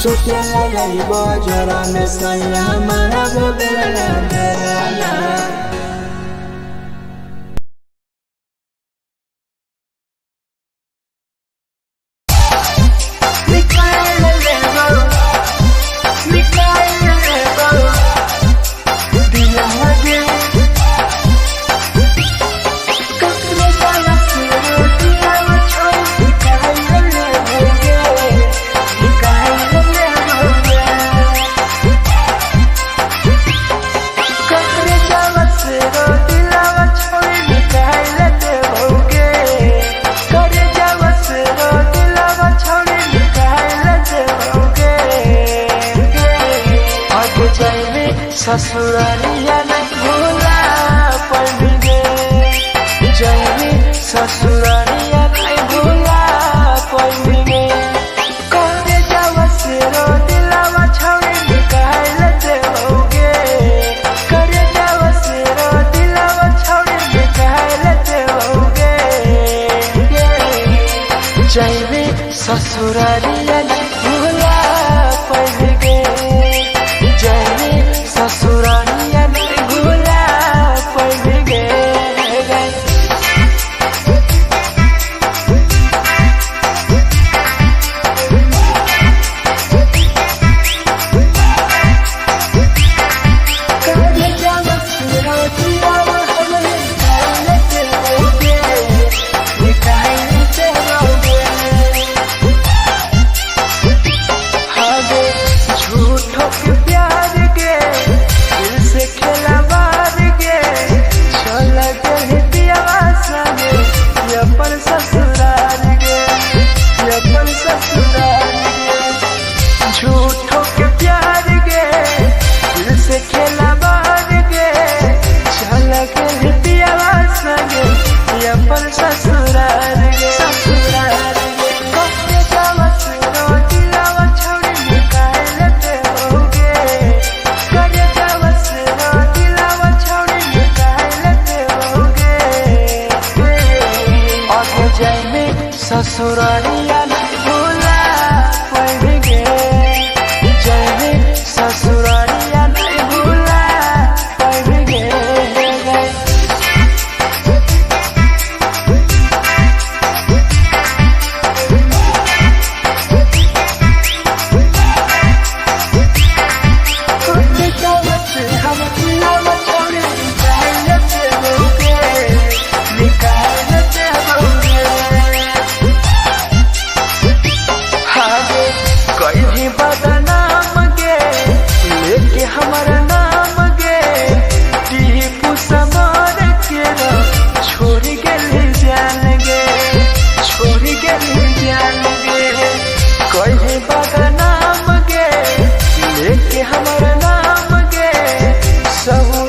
सोचे लागे बजरा में सैया हमारा वो बेला बेलाना ससुरालिया नहीं भूला पड़ेंगे जैनी ससुरालिया नहीं भूला पड़ेंगे करे जावा से रो दिलावा छावे निकाल देओगे करे जावा से रो दिलावा छावे निकाल देओगे जैनी ससुरालिया नहीं भूला पड़ेंगे ससुरालिया नहीं भूला पड़ेंगे झूठों के प्यार के दिल से खेला मार के चल के दिया संगे अपन ससुराल के अपन ससुराल के झूठों के प्यार के दिल से खेला मार के चल के दिया संगे अपन ससुराल के ससुराल ससुरालिया नहीं भूला पड़ेंगे जैनी ससुरालिया नहीं भूला पड़ेंगे बदनाम गे लेके हमारा नाम गे टीपू समर के छोड़ गेली जान गे छोड़ गेली जान गे कहीं बदनाम गे लेके हमारा नाम गे सब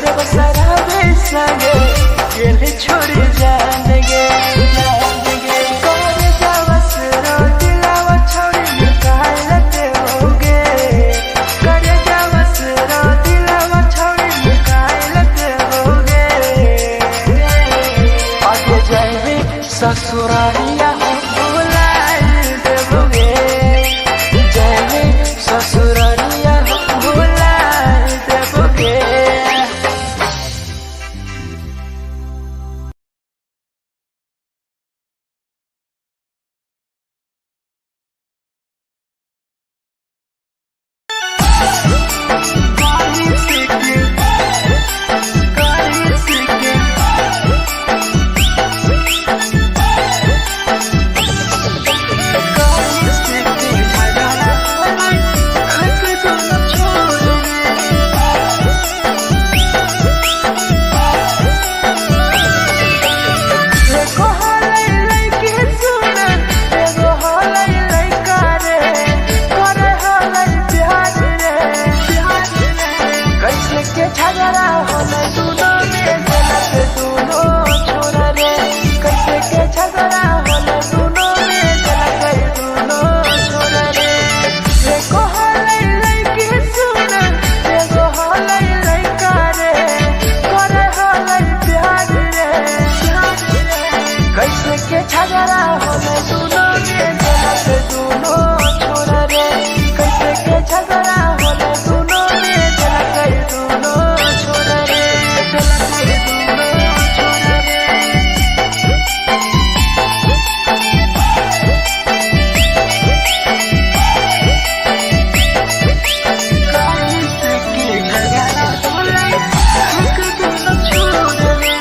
झगड़ा होले दोनों में जलत दोनों छोरा रे कैसे के झगड़ा होले दोनों में जलत दोनों छोरा रे एको होले लइकी सुन एको होले लइका रे करे होले प्यार रे कैसे के झगड़ा होले दोनों में जलत दोनों छोरा रे कैसे के झगड़ा होले दोनों में जलत दोनों छोरा रे जलत दोनों छोरा रे कैसे के झगड़ा होले दोनों छोरा रे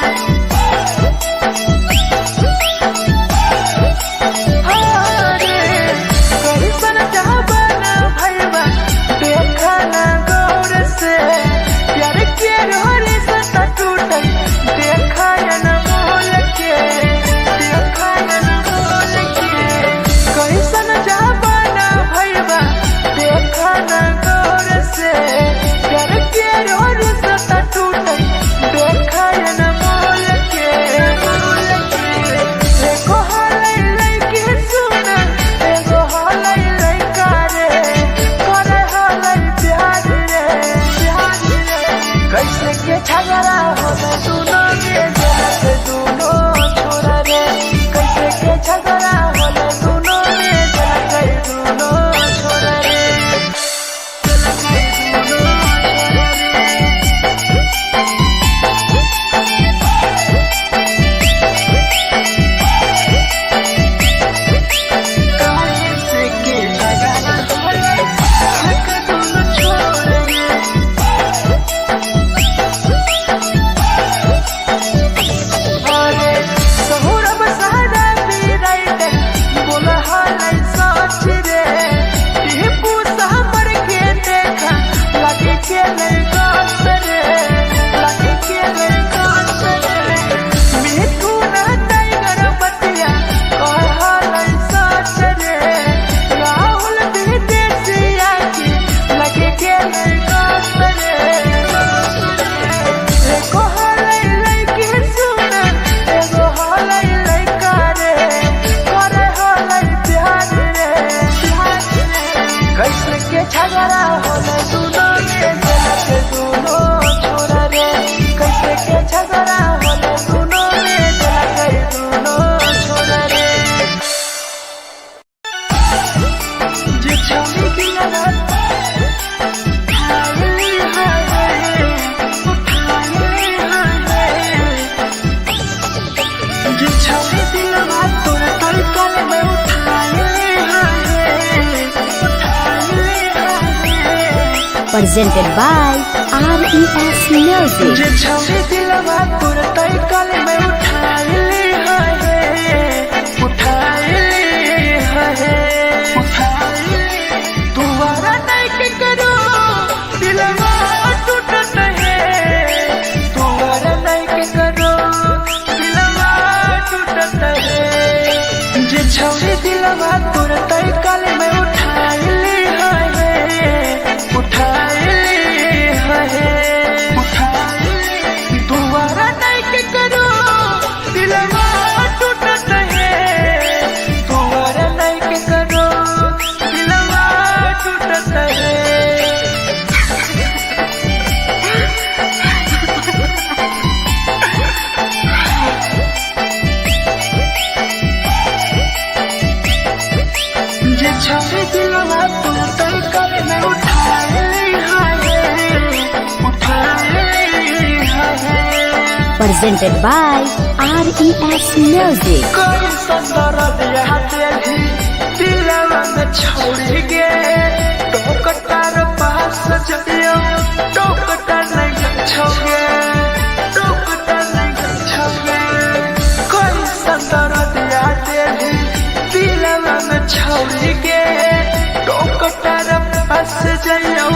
झगड़ा होले दोनों में जलत दोनों छोरा रे कैसे के झगड़ा होले दोनों में जलत दोनों छोरा रे जलत दोनों कैसे के झगड़ा होले दोनों छोरा रे झगड़ा होले दोनों में जलत दोनों छोरा रे कैसे के झगड़ा होले दोनों में जलत दोनों छोरा रे जे छौरी की लगत उठाई है जे छौरी की लगत तोरा तलकल में उठाई presented by RES Music. जे छौरी दिलवा तोर तलकल में उठाई दुबारा नहीं के करो दिलवा टूटत है दुबारा नहीं के करो दिलवा टूटत है जे छौरी दिलवा तोर तलकल में उठाई दुबारा नहीं के करो दिलवा टूटत है दुबारा नहीं के करो दिलवा टूटत है जे छौरी दिलवा तोर तलकल में उठाई Presented by RES Music. कोई संदर दिया तेरी दिलवा में छोड़ गे टोकटार पास जइयो टोकटार नहीं छोगे टोकटार नहीं छोगे कोई संदर दिया तेरी दिलवा में छोड़ गे टोकटार पास जइयो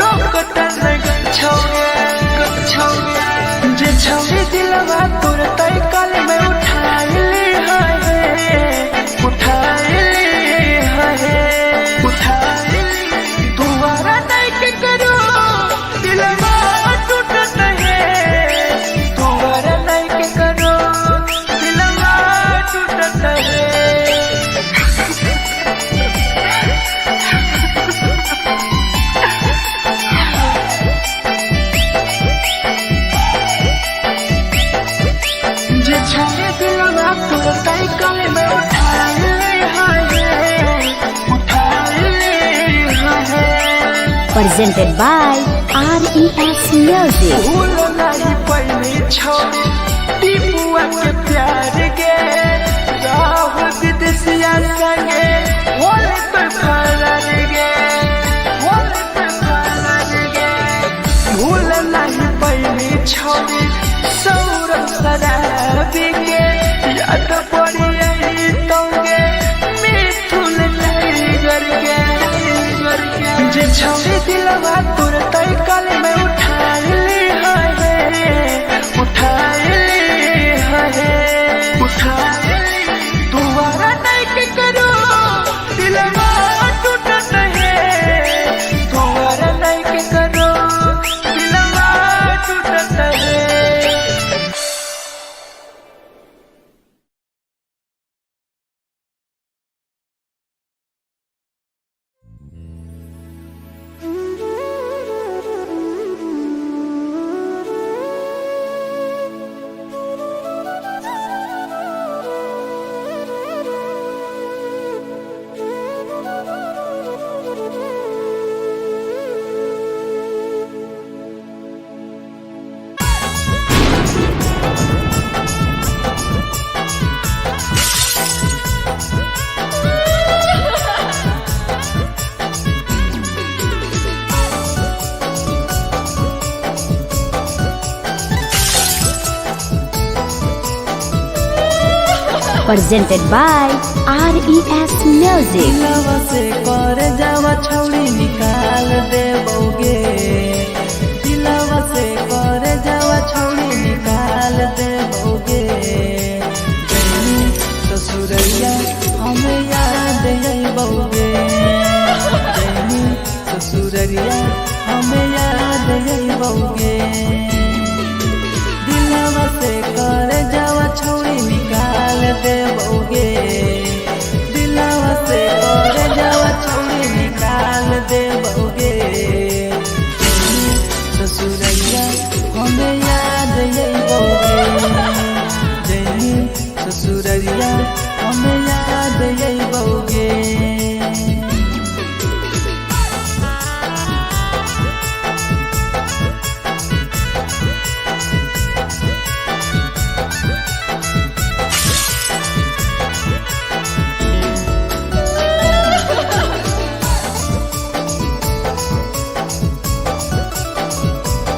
टोकटार नहीं छोगे जे छौरी दिलवा तोर तलकल में उठाई दुबारा नहीं के करो दिलवा टूट Presented by RES Music. भूल नहीं पहली छोड़ी टीपुआ के प्यार गे राह विदेशिया संगे होले पे फरार गे होले पे फरार गे भूल नहीं पहली छोड़ी सौरभ शराबी गे याद पड़ी यही तोगे मिथुन टाइगर गे जे छोड़ी दिलवा तुरते कल में उठा ली दोबारा नहीं के करो दिलवा टूटत है दोबारा नहीं के करो दिलवा टूटत है। Presented by RES Music. दिलवा से कर जावा छौड़ी निकाल देबोगे दिलवा से कर जावा छौड़ी निकाल देबोगे जैनी ससुरैया हमें याद अइबोगे जैनी ससुरैया हमें याद अइबोगे दिलवा से कर जावा छौड़ी निकाल देबोगे दिलवा से कर जावा छौड़ी निकाल देबोगे ससुरैया हमें याद अइबोगे जैनी ससुरैया हमें याद अइबोगे।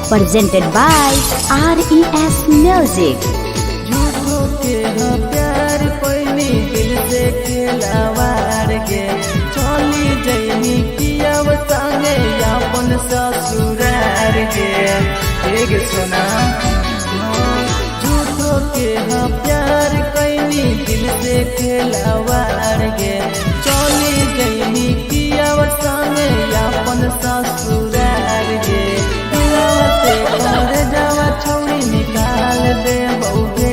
Presented by RES Music. झूठो के हाँ प्यार पैनी दिल से खिलावार के चली जैनी किया संगे अपन ससुरार के एक सुना झूठो के हाँ प्यार कैनी दिल से खिलावार के चली जैनी किया संगे अपन ससुरार के कर जावा छौड़ी निकाल देबोगे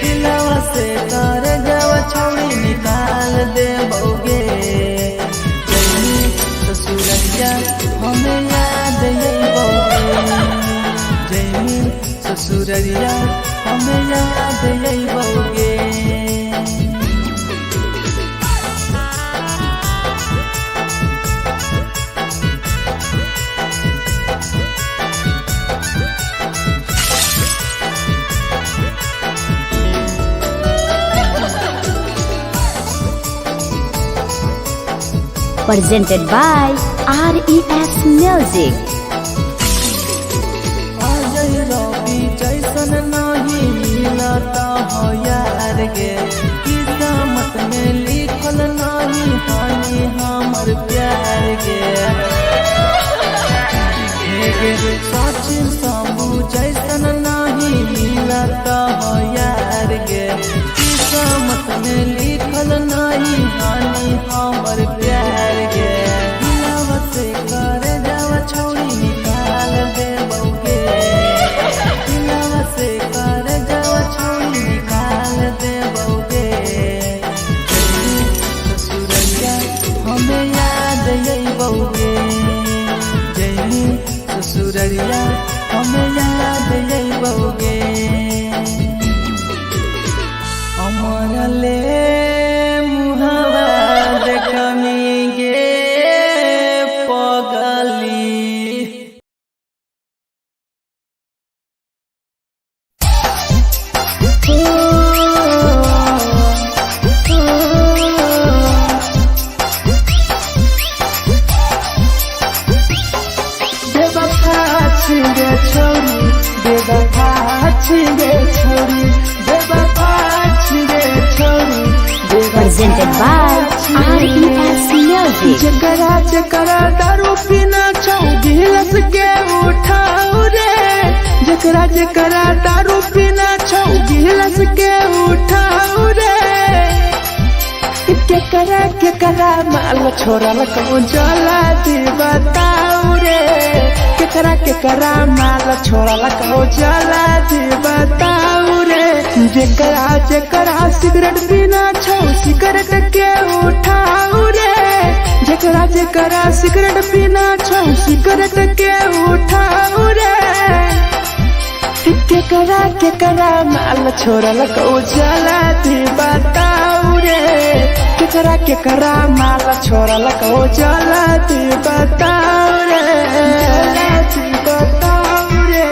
दिलवा से कर जावा छौड़ी निकाल देबोगे जैनी ससुरैया हमें याद अइबोगे जैनी ससुरैया हमें याद अइबोगे। Presented by RES Music. Ajay रवि जैसन नहीं मिलता हो यार गे किस्मत में लिखल नहीं हानि हमर प्यार गे सचिन सामू जैसन नहीं मिलता हो यार गे किस्मत में लिखल नहीं हानि हमर प्यार गे दिलवा से कर जावा छौड़ी निकाल देबोगे दिलवा से कर जावा छौड़ी निकाल देबोगे ससुरैया हमें याद अइबोगे जैनी ससुरैया हमें याद अइबोगे। अमरले मुहावा देखनी गे पगा Music. जकरा जकरा दारू पीना छौ गिलास के उठाओ रे, जकरा जकरा दारू पीना छौ गिलास के उठाओ रे। केकरा माल छोड़ल कौन जला दी बताओ रे, केकरा माल छोड़ल कौन जला दी बताओ रे। जकरा जकरा सिगरेट पीना छौ सिगरेट के उठाओ रे, जकरा जकरा सिगरेट पीना छौ सिगरेट के उठाओ रे। केकरा माल छोड़ल कौन जला दी बताओ रे, केकरा माल छोड़ल कौन जला दी बताओ रे, जला दी बताओ रे।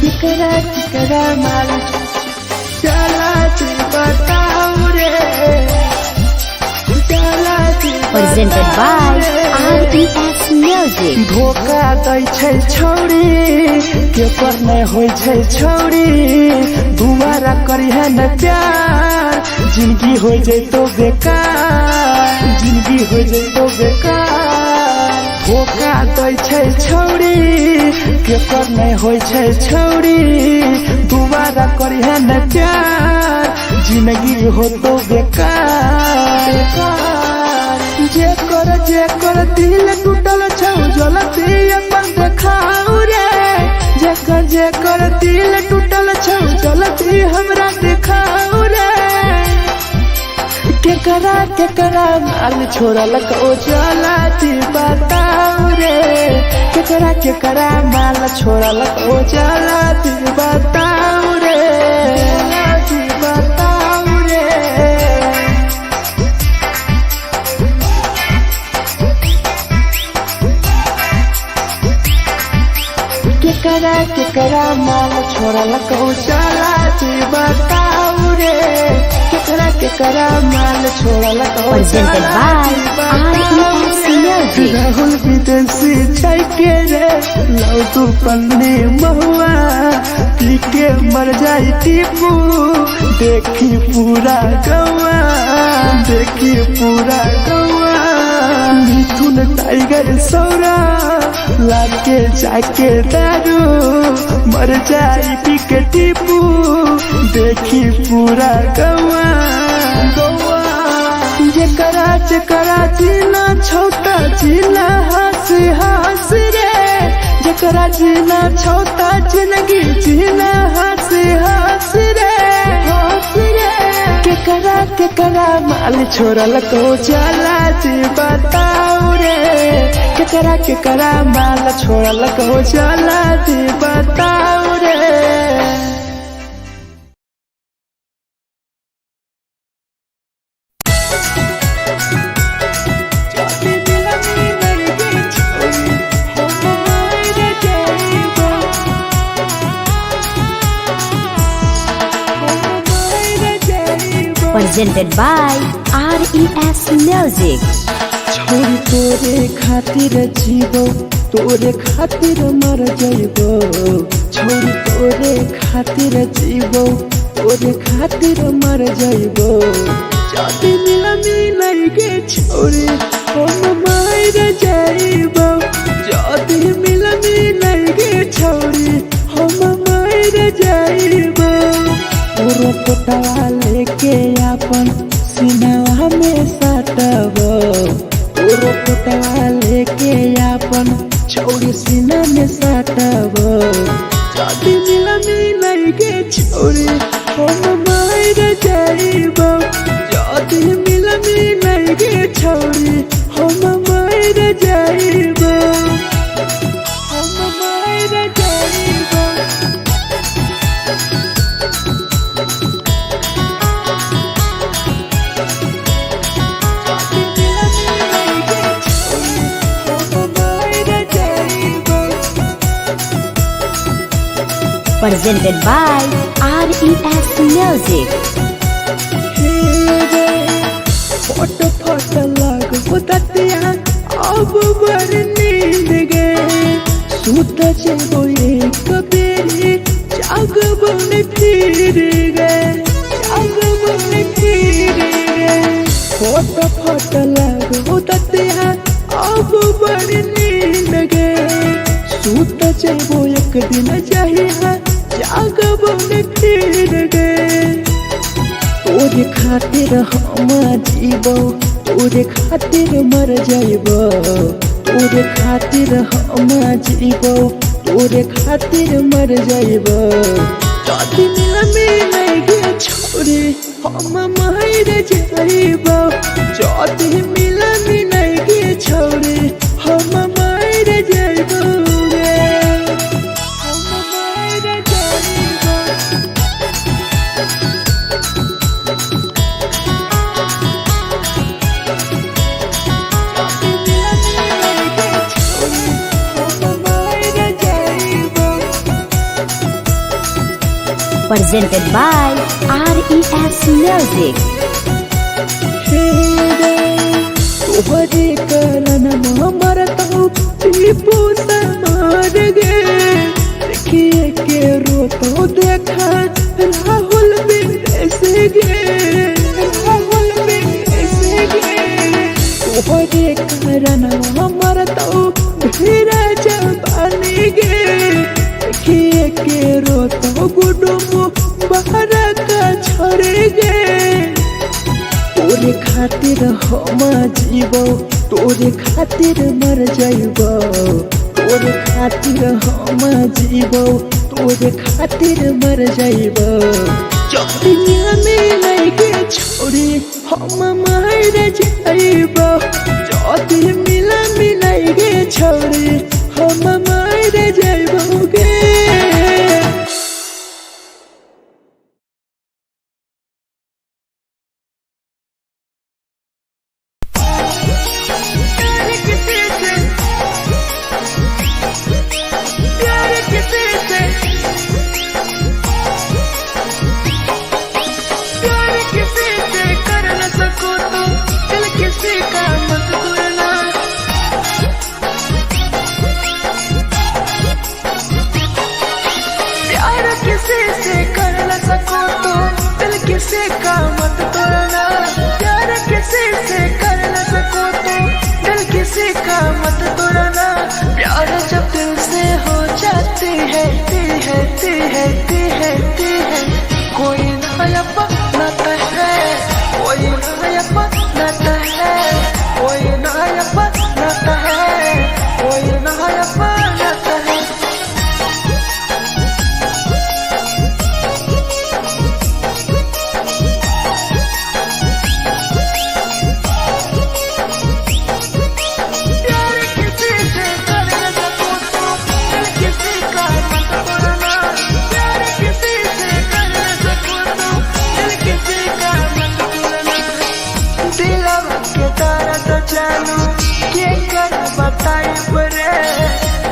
केकरा माल जला दी बताओ रे, जला दी Presented by RES Music. धोखा दै छै छौरी केकर नहीं होय छै छौरी, दुबारा करिहे न प्यार जिंदगी हो जैतो बेकार, जिंदगी हो जैतो बेकार। धोखा दै छै छौरी केकर नहीं होय छै छौरी, दुबारा करिहे न प्यार जिंदगी हो तो बेकार। जेकर दिल टूटल छौ जलती अपन देखाओ रे, जेकर दिल टूटल छौ जलती हमरा देखाओ रे। केकरा माल छोड़ल कौन जला दी बताओ रे, केकरा माल छोड़ल कौन जला दी बताओ रे, जला दी बताओ रे। केकरा माल छोड़ल कौन जला दी बताओ रे, केकरा माल छोड़ल कौन Presented by RES Music. Rahul विदेशी छै के रे लौटू पन्नी महुआ, पी के मर जाई टीपू देखी पूरा गौआ, देखी पूरा गौआ। मिथुन टाइगर सौरा लाके जाके दारू मर जाई पी के टीपू देखी पूरा गौआ, गौआ। जकरा जीना छौता जीना हंस हंस रे, जकरा जीना छौता जिंदगी जीना हंस हंस रे, हंस रे। केकरा माल छोड़ल कौन जला दी बताओ रे, केकरा माल छोड़ल कौन जला दी बताओ रे। Presented by RES Music. छोरी तोरे खातिर जीवो तोरे खातिर मर जाइबो, छोरी तोरे खातिर जीवो तोरे खातिर मर जाइबो। जाति मिलमी नहीं के छोरी हम मर जाइबो, जाति मिलमी नहीं के छोरी हम मर जाइबो। तोरो पोटवा लेके अपन सीनावा में सटबो, तोरो पोटवा लेके अपन छौरी सीना में सटबो। जाति मिलमी नहीं के छौरी हम मर जाइबो, जाति मिलमी नहीं के छौरी हम मर जाइबो, हम मर जाइबो। Presented by RES Music. Photo photo लग बुततिया अब बड़ नींद गे, सूत जेबो एक बेरी जाग गिर गए जागबन गिर गए फोट फोट लागो ततिया अब बड़ी नींद गए सूत जैबो एक दिन चाहिए जागबन गिर गए तोरे खातिर हम जीबो तोरे खातिर मर जाइबो तोरे खातिर हम जीबो तोरे खातिर मर जाइबो जदि मिलगे छोड़े हम मर जाइबो जदि मिलगे छोड़े हम मर जाइबो Presented by RES Music. तोहरे कारण मरता हूँ टीपू समार गे देखिए के रोतो देखा राहुल विदेश गे राहुल विदेश गे तोहरे कारण मरता हूँ भीरा जवानी गे देखिए के रोतो गुडुमो बाहर का छोड़े गे तोरे खातिर हम जीबो तोरे खातिर मर जाइबो तोरे खातिर हम जीबो तोरे खातिर मर जाइबो जदिया मिलगे छोड़े हम मर जाइबो जदि मिलगे छोड़े हम मर जाइबो गे किसी का मत तोड़ना प्यार किसी से कर न सको तो दिल किसी का मत तोड़ना प्यार जब दिल से हो जाती है कोई नया बनाता है कोई नया बनाता है कोई नया बनाता है कोई नया बनाता है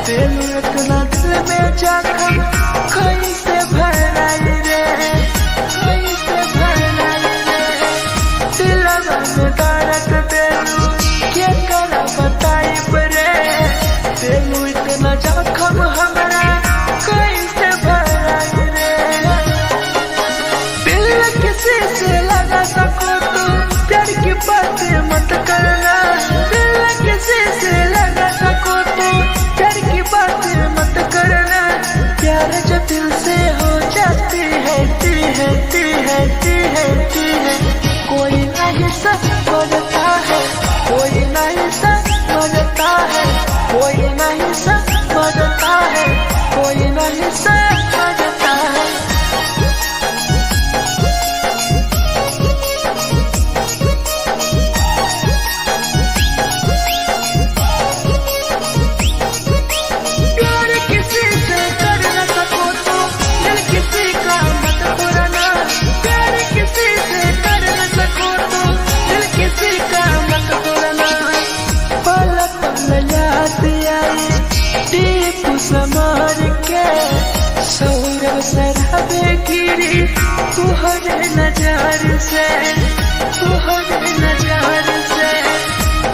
तेनू इतना दिल में जखम कहीं से भराई रे कहीं से भराई रे दिलवा में दर्द तेनू क्या कर बताई रे तेनू इतना जखम हमरा कहीं से भराई रे दिल किसी से लगा सको तो प्यार की बातें मत करना दिल किसी से लगा सको तो प्यार की बातें मत करना प्यार जो दिल से हो जाती है कोई नहीं समझता है कोई नहीं समझता है कोई नहीं समझता है कोई नहीं समझता है समार के सौरव सराबे गिरी तुहरे नजार से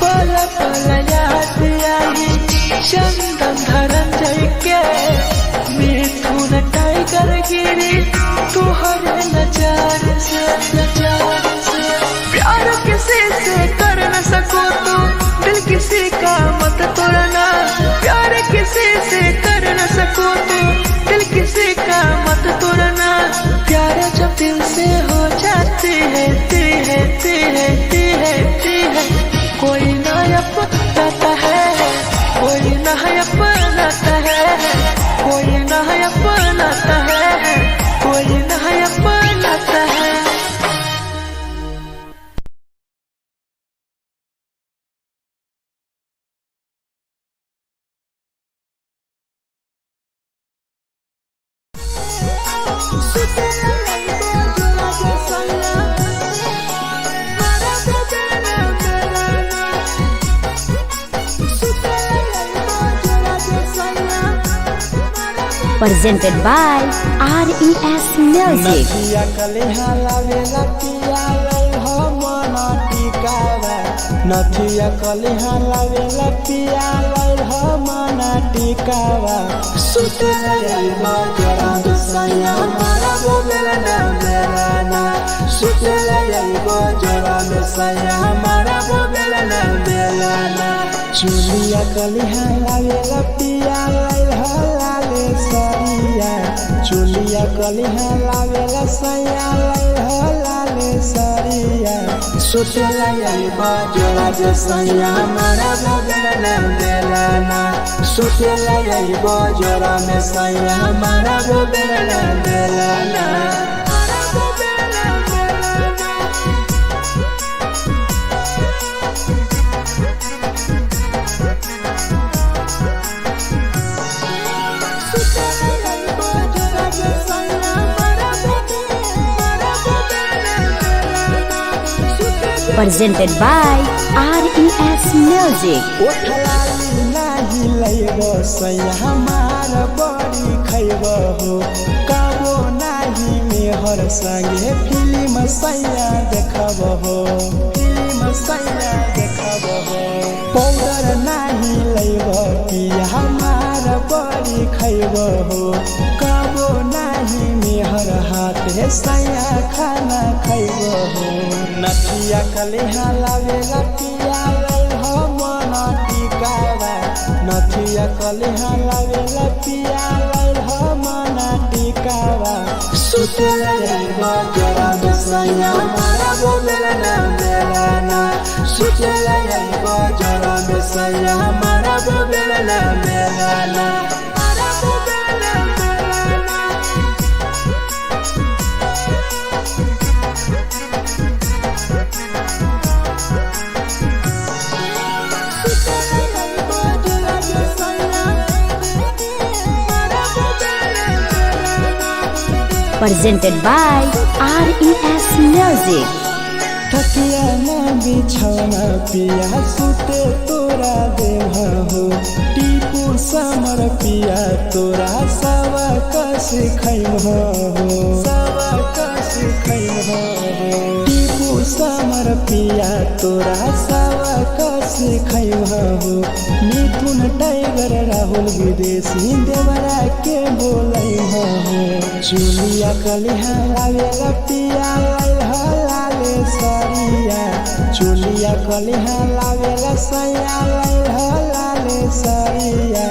पल पल याद आई चंदन धरन जय के मिथुन टाइगर गिरी तुहरे presented by RES Music. नथिया कलिहा लावेला पिया लई हो मन टिकावा नथिया कलिहा लावेला पिया लई हो मन टिकावा सुते लई बजरा सैया मारा बोलेला ना बेलाना सुते लई बजरा सैया मारा बोलेला ना बेलाना चुलिया कलिहा लावेला पिया लई हो लाले सरिया चुलिया कलिहा लावेला सैया लई हो लाले सरिया सुतेला यही बजरा सैया मारा बोलेला ना बेलाना सुतेला यही बजरा में सैया मारा बोलेला ना बेलाना Presented by RES Music. ओठलाली नाही लैबो सैया हमार बड़ी खैबो हो काबो नाही मेहर संगे फिल्म सैया देखबो हो फिल्म सैया देखबो हो पाउडर नाही लैबो पिया हमार बड़ी खैबो हो काबो नाही मेहर हाथ सैया खाना खैबो हो नथिया कलिहा लावेला पिया लई हो मन टिकावा नथिया कलिहा लावेला पिया लई हो मन टिकावा सुतेला यही बजरा सैया मारा बोलेला ना बेलाना सुतेला यही बजरा सैया मारा बोलेला ना बेलाना Presented by RES Music. थकिया न बिछौना पिया सुते तोरा देह हो टीपू समर पिया तोरा सवा कस खैम हो सवा कस खैम हो टीपू समर पिया तोरा सवा कस खैम हो मिथुन टाइगर राहुल विदेशी देवरा के बोलै हो चुलिया कलिहा लावेला पिया लई हो लाले सरिया चुलिया कलिहा लावेला सैया लई हो लाले सरिया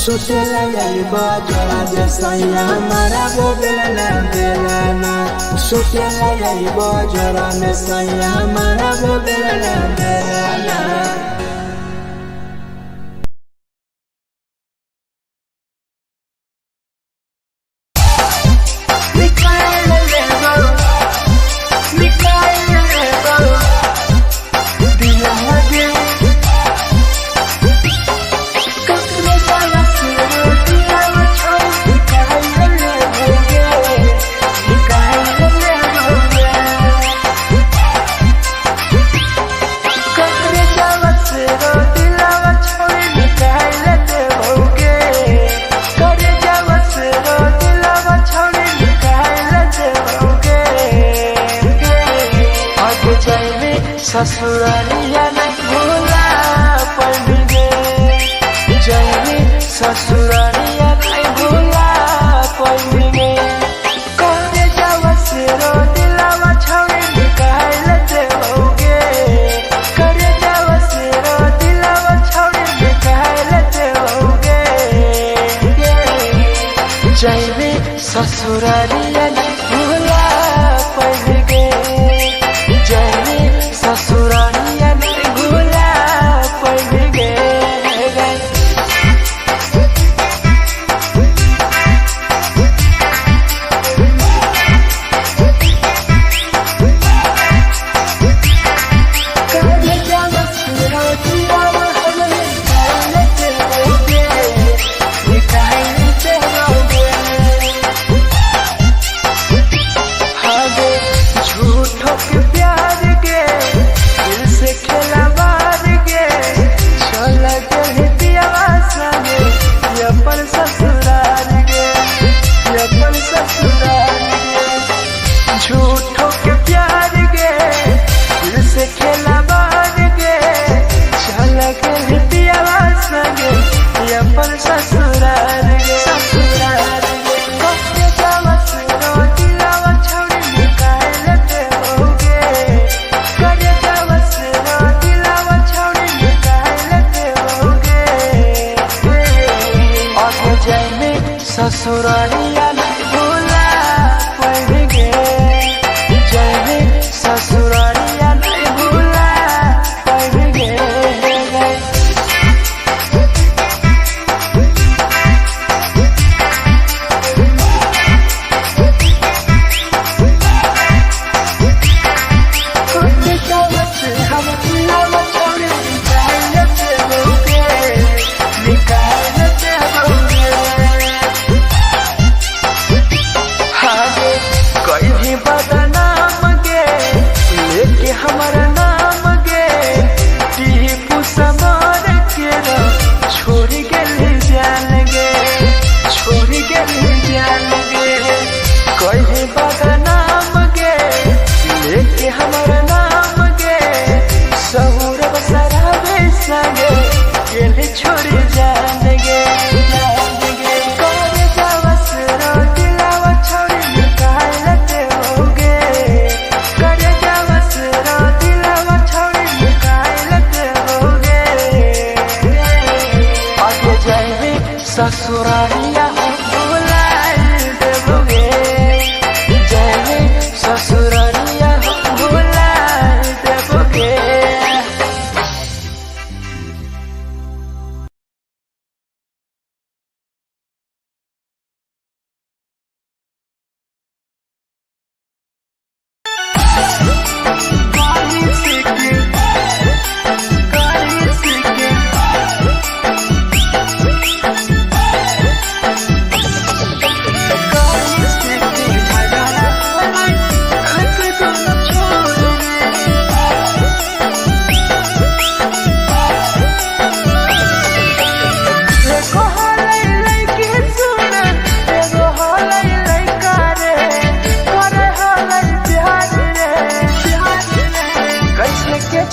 सुतेला यही बजरा सैया मारा बोलेला ना बेलाना सुतेला यही बजरा में सैया मारा बोलेला ना बेलाना ससुरालिया नहीं भूला पड़ेंगे जैनी ससुरालिया नहीं भूला पड़ेंगे करे जावा से रो दिलावा छावे निकाल देओगे करे जावा से रो दिलावा छावे निकाल देओगे जैनी ससुरालिया नहीं भूला पड़ेंगे जैनी ससुरालिया नहीं भूला पड़ेंगे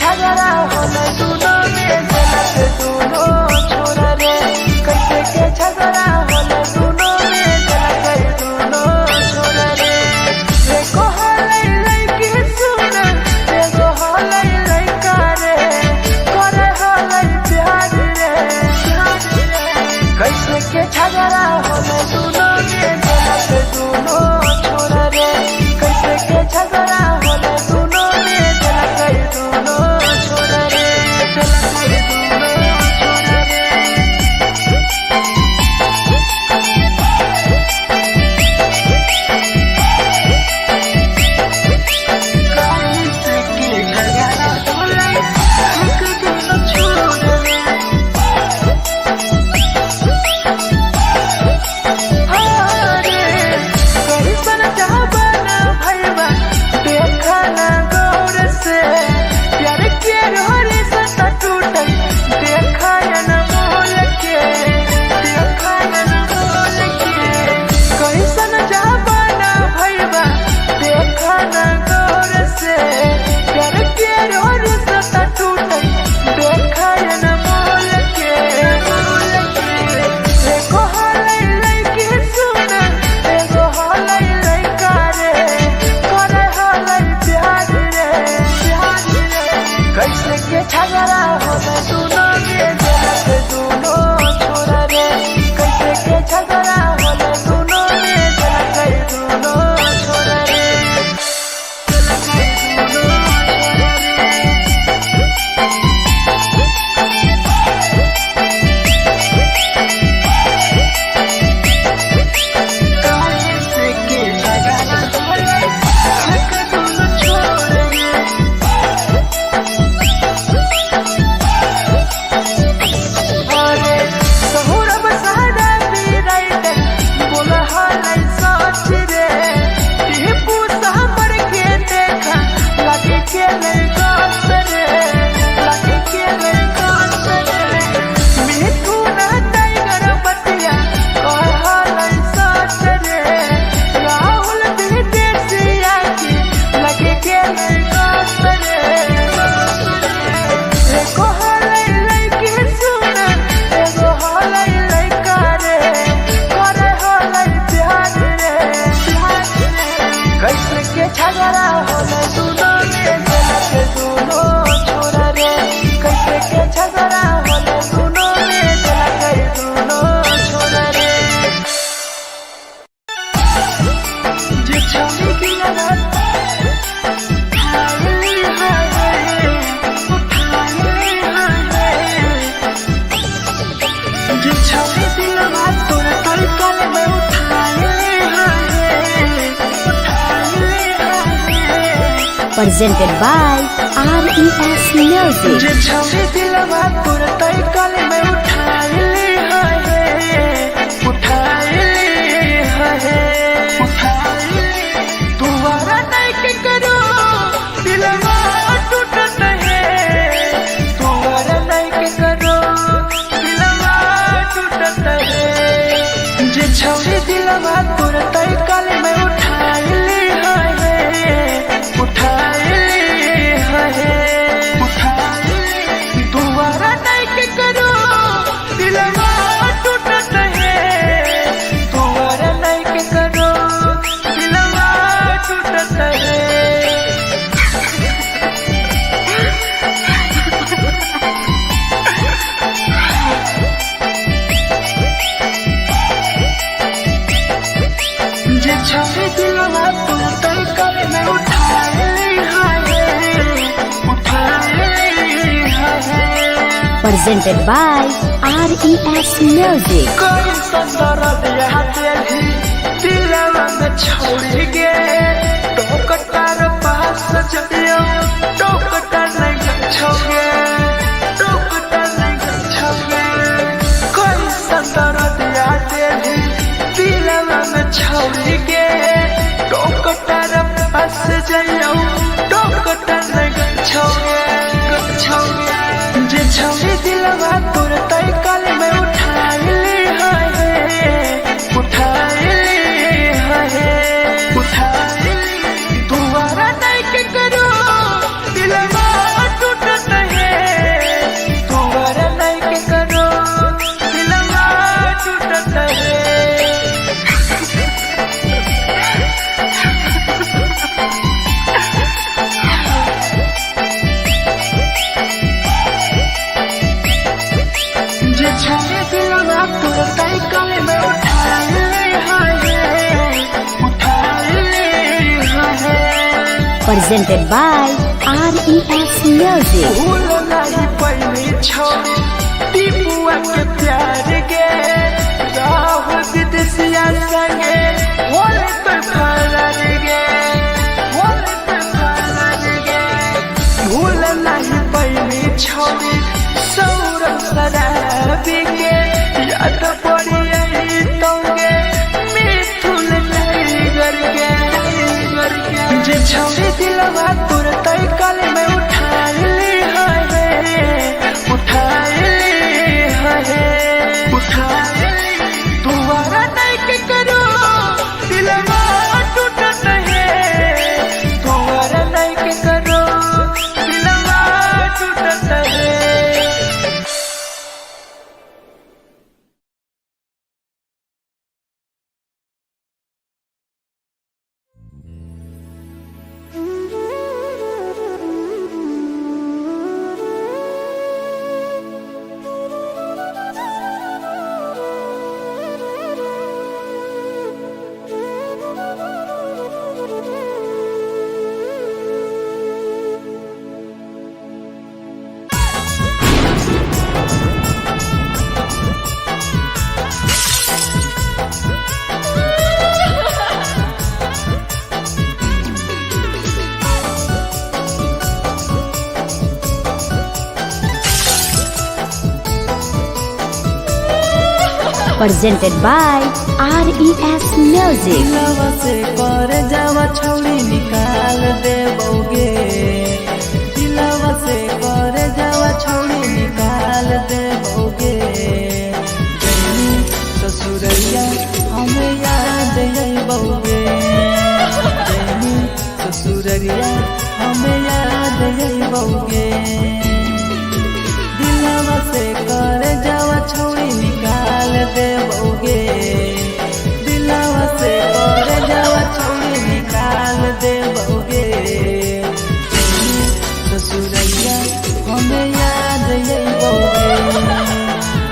झगड़ा होला दोनों में जलत दोनों छोरा रे कैसे के झगड़ा होला दोनों में जलत दोनों छोरा रे देखो हलै लइकी सुन देखो हलै लइका रे करे हलै प्यार रे कैसे के झगड़ा होला दोनों में जलत दोनों छोरा रे कैसे के झगड़ा होला दोनों में जलत दोनों छोरा रे जलत दोनों छोरा रे कैसे के झगड़ा होला दोनों छोरा रे कैसे के झगड़ा होला दोनों में जलत दोनों छोरा रे कैसे के झगड़ा होला दोनों में जलत दोनों छोरा रे जलत दोनों छोरा रे कैसे के झगड़ा होला दोनों छोरा रे कैसे के झगड़ा होला दोनों में जलत दोनों छोरा रे कैसे के झगड़ा होला दोनों में जलत दोनों छोरा रे जे छौरी की लगत हाय हाय उठाए हाय जे छौरी की लगत तोर तलकल में उठाए presented by RES Music. जे छौरी दिलवा तोर तलकल में उठाए तुम्हारा नहीं के करो दिलवा टूटत है तुम्हारा नहीं के करो दिलवा टूटत है जे छौरी दिलवा तोर तलकल में उठाए तुम्हारा नहीं के करो दिलवा टूटत है तुम्हारा नहीं के करो दिलवा टूटत है जे छौरी दिलवा तोर तलकल में उठाए Presented by RES Music. कोई संदर दिया तेरी दिलवा में छोड़ गे टोकटार पास जइयो टोकटार नहीं छोगे टोकटार नहीं छोगे कोई संदर दिया तेरी दिलवा में छोड़ गे टोकटार पास जइयो टोकटार नहीं छोगे जे छौरी दिलवा तोर तलकल में उठाए तुम्हारा नहीं के करो दिलवा टूट Presented by RES Music. भूल नहीं पहली छोड़ी दीपुआ के प्यार गे राहुल विदेशिया संगे होले तो फरार गे होले तो फरार गे भूल नहीं पहली छोड़ी सौरभ शराबी के याद पड़ी यही तोगे मिथुन टाइगर के जे छोड़ी दिलवा तुरंत कल में उठा ली है दोबारा नहीं के करो दिलवा टूटत है दोबारा नहीं के करो दिलवा टूटत है। Presented by RES Music. दिलवा से कर जावा छौड़ी निकाल देबोगे दिलवा से कर जावा छौड़ी निकाल देबोगे जनी ससुरैया हमें याद अइबोगे जनी ससुरैया हमें याद अइबोगे दिलवा से कर जावा छौड़ी निकाल देबोगे दिलवा से कर जावा छौड़ी निकाल देबोगे ससुरैया हमें याद अइबोगे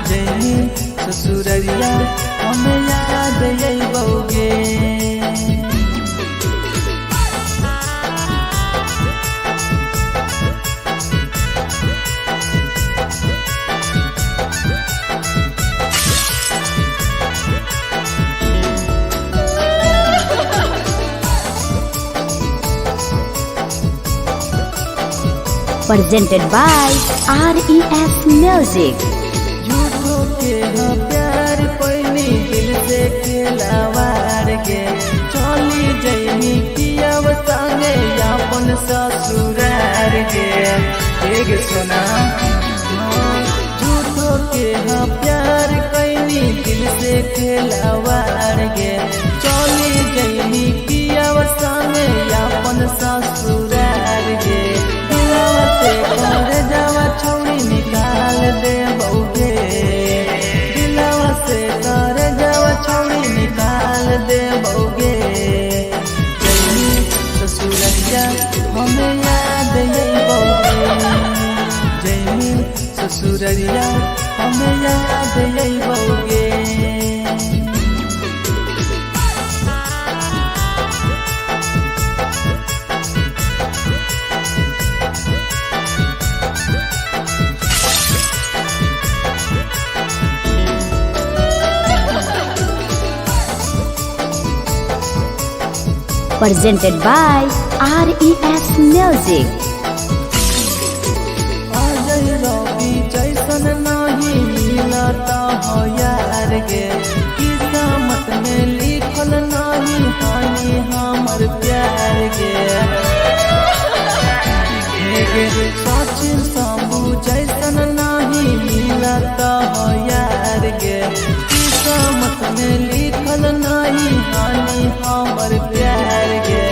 जनी ससुरैया हमें याद अइबोगे। Presented by RES Music. झूठो के हाँ प्यार पैनी दिल से खिलावार के चली जैनी किया संगे अपन ससुरार के एक सुना झूठो के हाँ प्यार कैनी दिल से खिलावार के चली जैनी किया संगे अपन ससुरार के कर जावा छौड़ी निकाल देबोगे दिलवा से कर जावा छौड़ी निकाल देबोगे जनी ससुरैया हमें याद अइबोगे जनी ससुरैया हमें याद अइबोगे। Presented by RES Music. Ajay रवि जैसन नहीं मिलता हो यार गे किस्मत में लिखल नहीं हानि हमर प्यार गे सच शंभू जैसन नहीं मिलता हो यार गे किस्मत में लिखल नहीं हानि हमर प्यार गे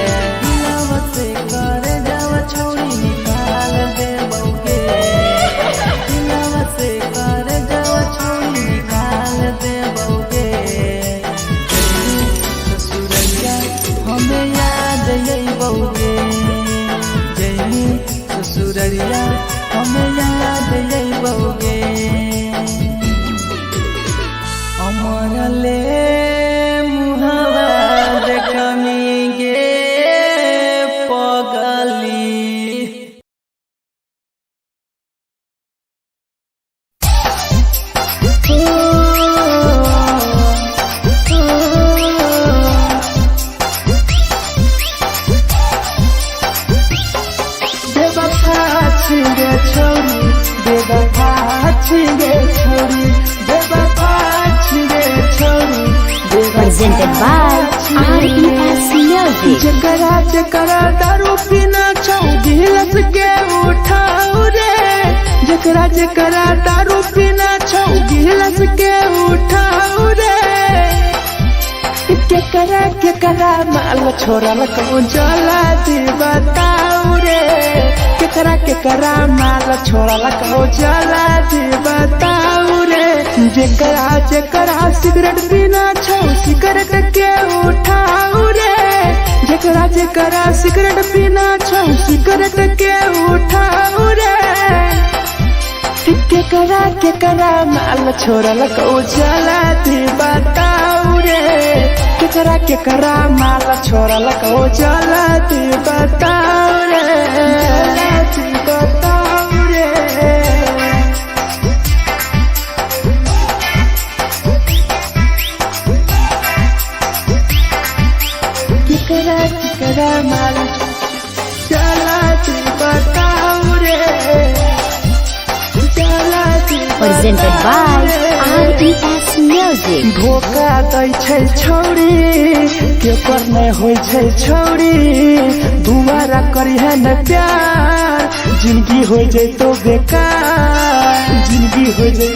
दिलवा से कर जावा छौड़ी छौरी बेवफा छिगे छौरी बेवफा छिगे छौरी Presented by RES Music. जकरा जकरा दारू पीना छौ गिलास के उठाओ रे जकरा जकरा दारू पीना छौ गिलास के उठाओ रे केकरा माल छोड़ल कहूँ जला दी बताओ रे केकरा माल छोड़ल कहूँ जला दी बताओ रे जेकरा जेकरा सिगरेट पीना छौ सिगरेट के उठाओ रे जेकरा जेकरा सिगरेट पीना छौ सिगरेट के उठाओ रे केकरा माल छोड़ल कहूँ जला दी बताओ रे केकरा माल छोड़ल कहूँ जला दी बताओ रे जला दी बताओ रे केकरा माल जला दी बताओ रे Presented by RES Music. धोखा दै छै छौरी केकर नै होइ छै छौरी दुबारा करिहे न प्यार जिंदगी हो जैतो बेकार जिंदगी हो जैतो